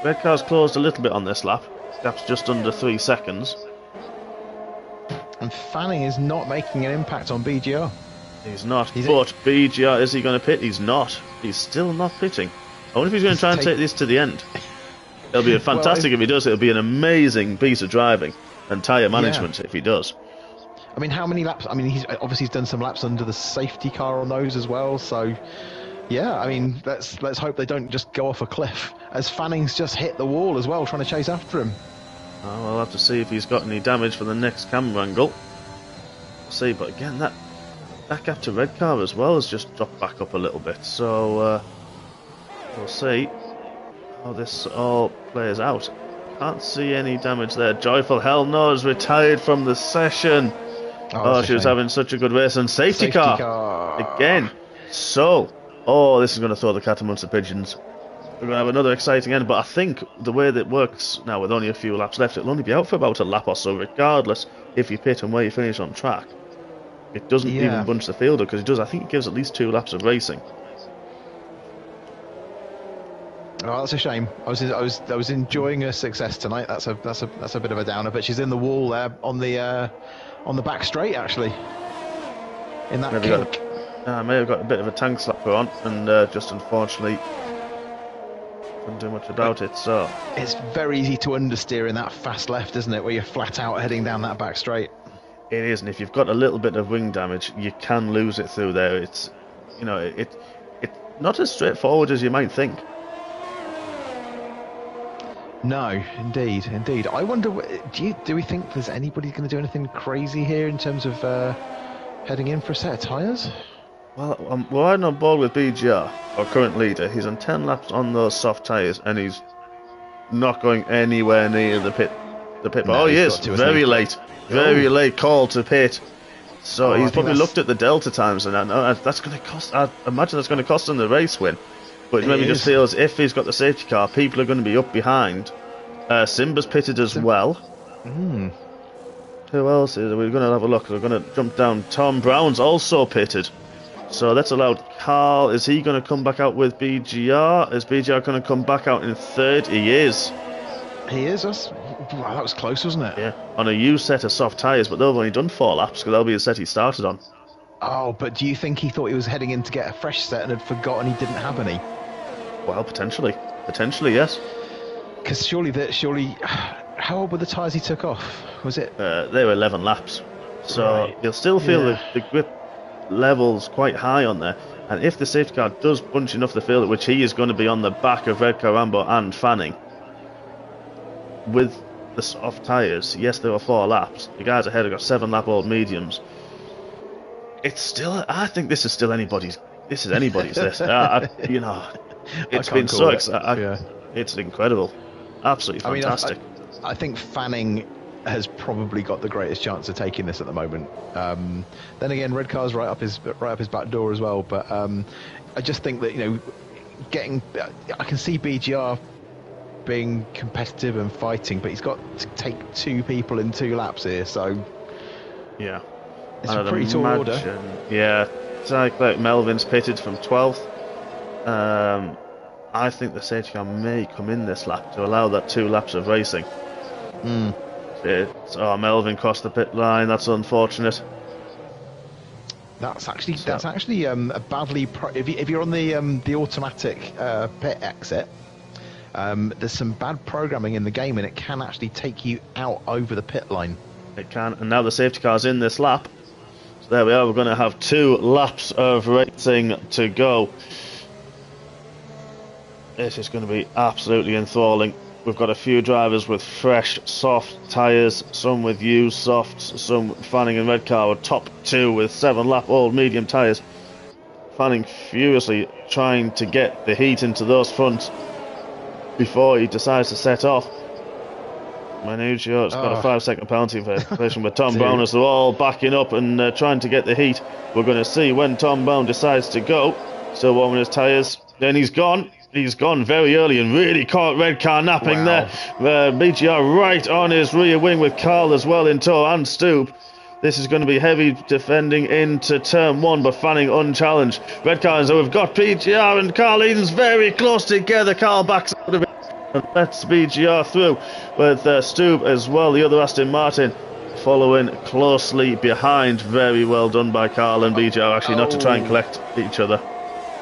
Red car's closed a little bit on this lap. Gap's just under 3 seconds. And Fanning is not making an impact on BGR. He's not. But BGR, is he going to pit? He's not. He's still not pitting. I wonder if he's going to try and take this to the end. It'll be fantastic if he does. It'll be an amazing piece of driving and tyre management if he does. I mean, how many laps? I mean, he's done some laps under the safety car on those as well. So, yeah, I mean, let's hope they don't just go off a cliff. As Fanning's just hit the wall as well, trying to chase after him. Oh, we'll have to see if he's got any damage for the next camera angle. We'll see, but again, that gap to Red Car as well has just dropped back up a little bit. So we'll see how this all plays out. Can't see any damage there. Joyful Hell No has retired from the session. Oh, she was having such a good race. And safety car again. So, this is going to throw the cat amongst the pigeons. We're going to have another exciting end, but I think the way that it works now, with only a few laps left, it'll only be out for about a lap or so, regardless if you pit and where you finish on track. It doesn't even bunch the fielder, because it does. I think it gives at least 2 laps of racing. Oh, that's a shame. I was enjoying her success tonight. That's a bit of a downer, but she's in the wall there on the back straight actually. In that kink. May have got a bit of a tank slapper on, and just unfortunately couldn't do much about it. So it's very easy to understeer in that fast left, isn't it? Where you're flat out heading down that back straight. It is, and if you've got a little bit of wing damage, you can lose it through there. It's it's not as straightforward as you might think. No, indeed. I wonder, do we think there's anybody going to do anything crazy here in terms of heading in for a set of tyres? Well, we're riding on board with BGR, our current leader. He's on 10 laps on those soft tyres, and he's not going anywhere near the pit. No, he is very late. Very late call to pit. So he's probably looked at the delta times, and that's going to cost. I imagine that's going to cost him the race win. But maybe just feels if he's got the safety car, people are going to be up behind. Simba's pitted as well. Who else is? We're going to have a look. We're going to jump down. Tom Brown's also pitted. So that's allowed Carl. Is he going to come back out with BGR? Is BGR going to come back out in third? He is. He is. Wow, that was close, wasn't it? Yeah. On a used set of soft tyres, but they've only done 4 laps because that'll be the set he started on. Oh, but do you think he thought he was heading in to get a fresh set and had forgotten he didn't have any? Well, potentially, yes. Because surely, how old were the tyres he took off? Was it? They were 11 laps, so you'll still feel the grip levels quite high on there. And if the safety car does bunch enough the field, which he is going to be on the back of Red Carambo and Fanning, with the soft tyres, yes, there were 4 laps. The guys ahead have got 7-lap-old mediums. It's still. I think this is still anybody's. This is anybody's. This. It's been so exciting. It's incredible. Absolutely fantastic. I think Fanning has probably got the greatest chance of taking this at the moment. Then again, Redcar's right up his back door as well. But I just think that, you know, I can see BGR being competitive and fighting, but he's got to take 2 people in 2 laps here. So yeah, it's a pretty tall order. Yeah, it's like Melvin's pitted from 12th. I think the safety car may come in this lap to allow that 2 laps of racing. Melvin crossed the pit line. That's unfortunate. That's actually a badly. If you're on the automatic pit exit, there's some bad programming in the game, and it can actually take you out over the pit line. It can, and now the safety car's in this lap. So there we are. We're going to have 2 laps of racing to go. This is going to be absolutely enthralling. We've got a few drivers with fresh, soft tyres, some with used softs, some Fanning and Redcar were top 2 with 7-lap-old medium tyres. Fanning furiously trying to get the heat into those fronts before he decides to set off. Manugio's got a 5-second penalty for collision with Tom Brown as they're all backing up and trying to get the heat. We're going to see when Tom Brown decides to go. Still warming his tyres. Then he's gone. He's gone very early and really caught Redcar napping there. BGR right on his rear wing with Carl as well in tow and Stoop. This is going to be heavy defending into turn 1, but Fanning unchallenged. Redcar, so we've got BGR and Carl Eden's very close together. Carl backs out of it and lets BGR through with Stoop as well, the other Aston Martin following closely behind. Very well done by Carl and BGR, actually, not to try and collect each other.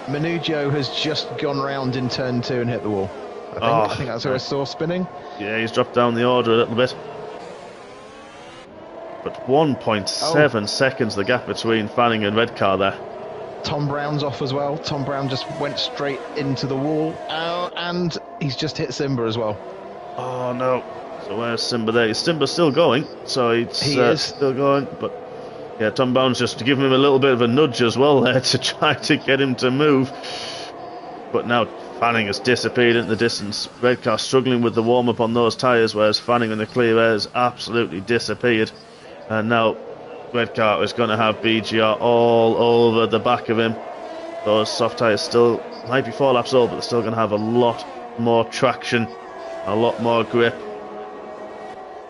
Manugio has just gone round in turn 2 and hit the wall. I think that's where I saw spinning. Yeah, he's dropped down the order a little bit. But 1.7 seconds the gap between Fanning and Redcar there. Tom Brown's off as well. Tom Brown just went straight into the wall. And he's just hit Simba as well. Oh no. So where's Simba there? Simba's still going. So he is still going, but yeah, Tom Brown's just giving him a little bit of a nudge as well there to try to get him to move. But now Fanning has disappeared into the distance. Redcar struggling with the warm-up on those tyres, whereas Fanning in the clear air has absolutely disappeared. And now Redcar is going to have BGR all over the back of him. Those soft tyres still might be 4 laps old, but they're still going to have a lot more traction, a lot more grip.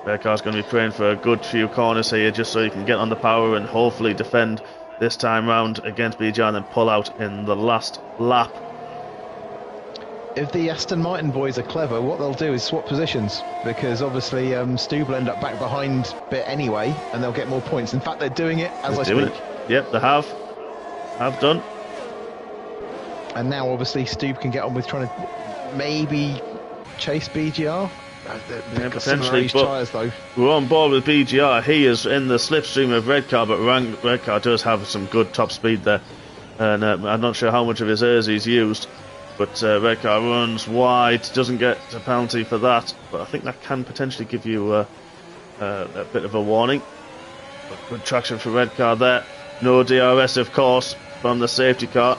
Redcar's going to be praying for a good few corners here just so he can get on the power and hopefully defend this time round against BGR and then pull out in the last lap. If the Aston Martin boys are clever, what they'll do is swap positions, because obviously Stu will end up back behind bit anyway and they'll get more points. In fact, they're doing it as I speak. Yep, they have done. And now obviously Stu can get on with trying to maybe chase BGR. Yeah, potentially, but tyres, though. We're on board with BGR. He is in the slipstream of Redcar, but Redcar does have some good top speed there, and I'm not sure how much of his airs he's used, but Redcar runs wide, doesn't get a penalty for that, but I think that can potentially give you a bit of a warning. But good traction for Redcar there. No DRS, of course, from the safety car.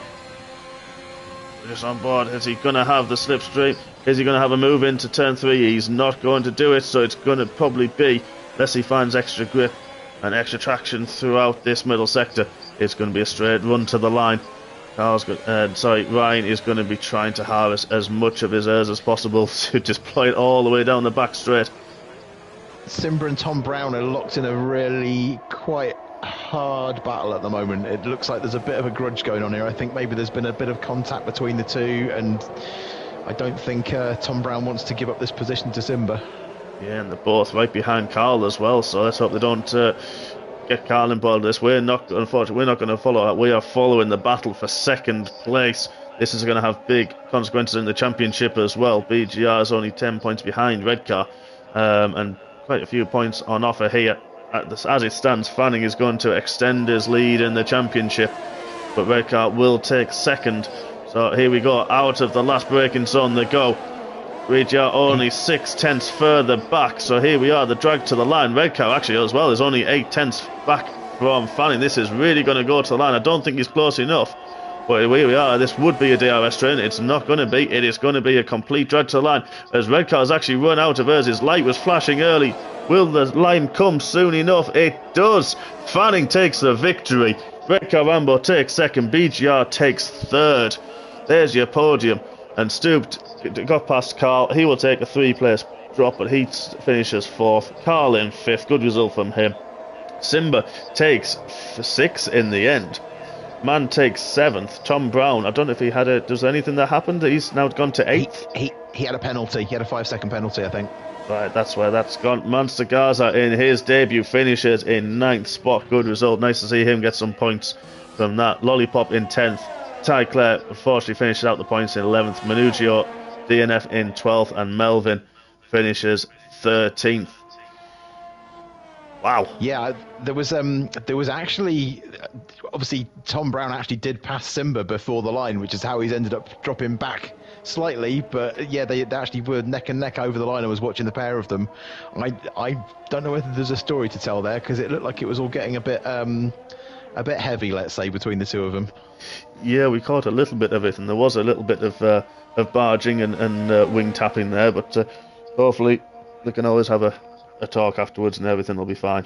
Just on board. Is he going to have the slipstream? Is he going to have a move into turn 3? He's not going to do it, so it's going to probably be, unless he finds extra grip and extra traction throughout this middle sector, it's going to be a straight run to the line. Ryan is going to be trying to harvest as much of his airs as possible to deploy it all the way down the back straight. Simba and Tom Brown are locked in a really quite hard battle at the moment. It looks like there's a bit of a grudge going on here. I think maybe there's been a bit of contact between the two, and I don't think Tom Brown wants to give up this position to Simba. Yeah, and they're both right behind Carl as well, so let's hope they don't get Carl involved in this. Unfortunately, we're not going to follow that. We are following the battle for second place. This is going to have big consequences in the championship as well. BGR is only 10 points behind Redcar, and quite a few points on offer here. As it stands, Fanning is going to extend his lead in the championship, but Redcar will take second. So here we go, out of the last braking zone they go. BGR only 6/10 further back, so here we are, the drag to the line. Redcar actually as well is only 8/10 back from Fanning. This is really going to go to the line. I don't think he's close enough, But here we are. This would be a DRS train. It's not going to be. It is going to be a complete drag to the line. As red car has actually run out of hers. His light was flashing early. Will the line come soon enough? It does. Fanning takes the victory. Red car Rambo takes second. BGR takes third. There's your podium. And Stoop got past Carl. He will take a 3-place drop, but he finishes 4th. Carl in 5th. Good result from him. Simba takes 6th in the end. Man takes 7th. Tom Brown, I don't know if he had a... Does anything that happened? He's now gone to 8th. He had a penalty. He had a 5-second penalty, I think. Right, that's where that's gone. Monster Gaza in his debut finishes in 9th spot. Good result. Nice to see him get some points from that. Lollipop in 10th. Ty Clare unfortunately finishes out the points in 11th. Manugio DNF in 12th. And Melvin finishes 13th. Wow. Yeah, there was actually, obviously Tom Brown actually did pass Simba before the line, which is how he's ended up dropping back slightly. But yeah, they actually were neck and neck over the line. I was watching the pair of them. I don't know whether there's a story to tell there, because it looked like it was all getting a bit heavy, let's say, between the two of them. Yeah, we caught a little bit of it, and there was a little bit of barging and wing tapping there. But hopefully they can always have a talk afterwards and everything will be fine.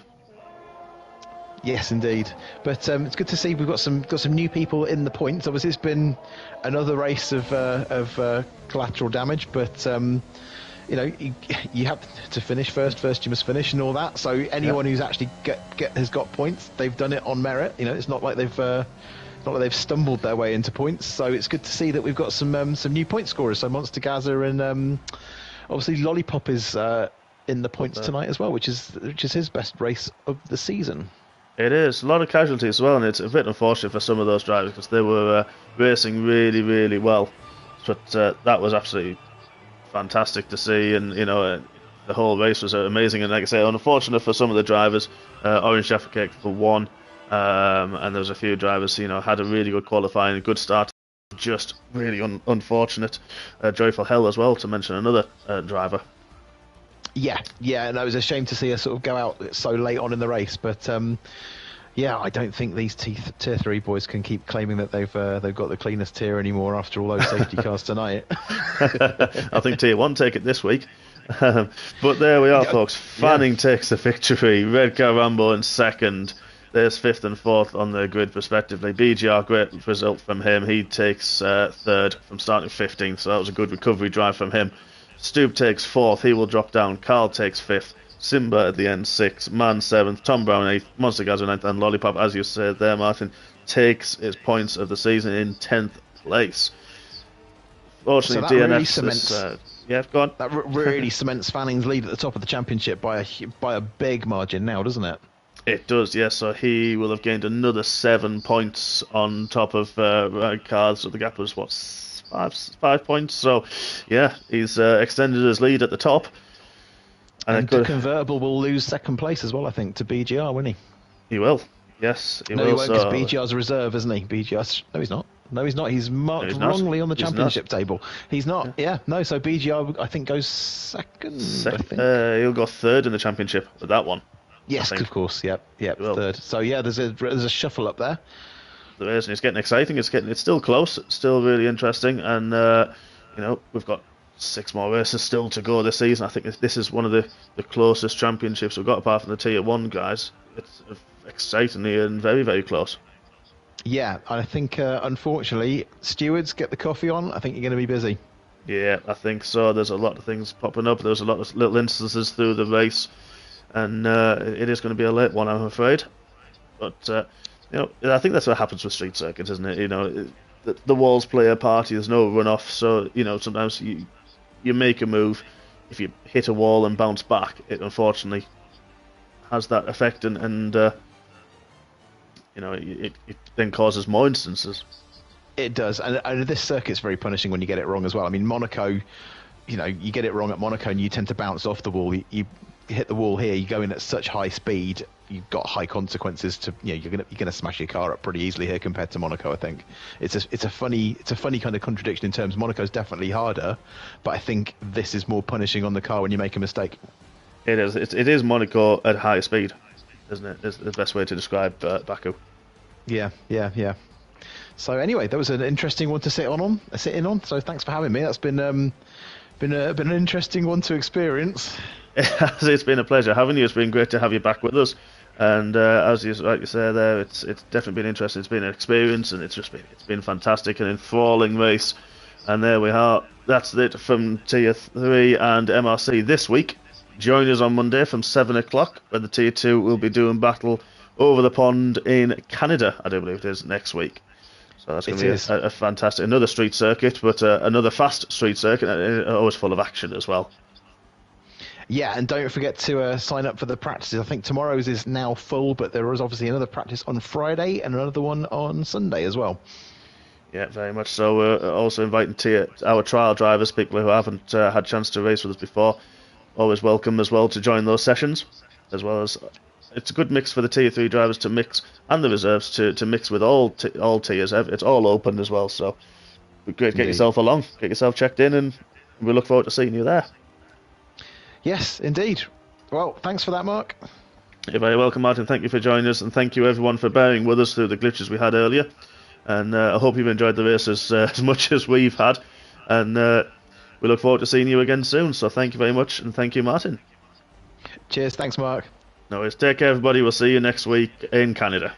Yes, indeed. But it's good to see we've got some new people in the points. Obviously, it's been another race of collateral damage, but you have to finish first. First, you must finish, and all that. So anyone who's actually has got points, they've done it on merit. It's not like they've stumbled their way into points. So it's good to see that we've got some new point scorers. So Monster Gaza and obviously Lollipop is in the points tonight as well, which is his best race of the season. It is a lot of casualties as well, and it's a bit unfortunate for some of those drivers because they were racing really, really well. But that was absolutely fantastic to see, and the whole race was amazing. And like I say, unfortunate for some of the drivers. Orange Jaffa Cake for one, and there was a few drivers had a really good qualifying, a good start. Just really unfortunate. Joyful Hell as well, to mention another driver. Yeah, and it was a shame to see her sort of go out so late on in the race. But I don't think these tier 3 boys can keep claiming that they've got the cleanest tier anymore after all those safety cars tonight. I think tier 1 take it this week. But there we are, folks. Fanning takes the victory. Red Car Rambo in second. There's 5th and 4th on the grid respectively. BGR, great result from him. He takes 3rd from starting 15th, so that was a good recovery drive from him. Stoop takes 4th, he will drop down. Carl takes 5th. Simba at the end 6th. Man 7th. Tom Brown 8th. Monster Gaza 9th. And Lollipop, as you said there, Martin, takes his points of the season in 10th place. Fortunately, so DNF really cements, go on. That really cements Fanning's lead at the top of the championship by a big margin now, doesn't it? It does, yes. So he will have gained another 7 points on top of Red Cars. So the gap was, 5 points. So, yeah, he's extended his lead at the top. And the convertible will lose second place as well, I think, to BGR, won't he? He will. Yes, he will. No, he won't, because BGR's a reserve, isn't he? BGR's... No, he's not. No, he's not. He's marked wrongly on the championship table. He's not. Yeah. No, so BGR, I think, goes second. I think. He'll go 3rd in the championship with that one. Yes, of course. Yep, 3rd. So, yeah, there's a shuffle up there. There is, and it's getting exciting. It's still close. It's still really interesting, and we've got 6 more races still to go this season. I think this is one of the closest championships we've got, apart from the Tier 1 guys. It's excitingly and very, very close. Yeah, I think unfortunately, stewards, get the coffee on. I think you're going to be busy. Yeah, I think so. There's a lot of things popping up. There's a lot of little instances through the race, and it is going to be a late one, I'm afraid. But I think that's what happens with street circuits, isn't it? The walls play a part. There's no runoff, so sometimes you make a move. If you hit a wall and bounce back, it unfortunately has that effect, and it then causes more instances. It does, and this circuit's very punishing when you get it wrong as well. I mean, Monaco, you get it wrong at Monaco and you tend to bounce off the wall. You hit the wall here, you go in at such high speed, you've got high consequences to you're gonna smash your car up pretty easily here compared to Monaco. I think it's a funny kind of contradiction in terms. Monaco's definitely harder, but I think this is more punishing on the car when you make a mistake. It is. It is Monaco at high speed, isn't it? Is the best way to describe Baku. Yeah. So anyway, that was an interesting one to sit in on. So thanks for having me. That's been an interesting one to experience. It's been a pleasure having you. It's been great to have you back with us. And as you like you say there, it's definitely been interesting. It's been an experience, and it's been fantastic, an enthralling race. And there we are. That's it from Tier 3 and MRC this week. Join us on Monday from 7 o'clock, where the Tier 2 will be doing battle over the pond in Canada, I do believe it is, next week. So that's going to be a fantastic, another street circuit, but another fast street circuit, always full of action as well. Yeah, and don't forget to sign up for the practices. I think tomorrow's is now full, but there is obviously another practice on Friday and another one on Sunday as well. Yeah, very much so. We're also inviting our trial drivers, people who haven't had a chance to race with us before, always welcome as well to join those sessions, as well as it's a good mix for the Tier 3 drivers to mix, and the reserves to mix with all tiers. It's all open as well, so great. Get yourself along, get yourself checked in, and we look forward to seeing you there. Yes, indeed. Well, thanks for that, Mark. You're very welcome, Martin. Thank you for joining us, and thank you everyone for bearing with us through the glitches we had earlier. And I hope you've enjoyed the race as much as we've had. And we look forward to seeing you again soon. So thank you very much, and thank you, Martin. Cheers. Thanks, Mark. No worries. Take care, everybody. We'll see you next week in Canada.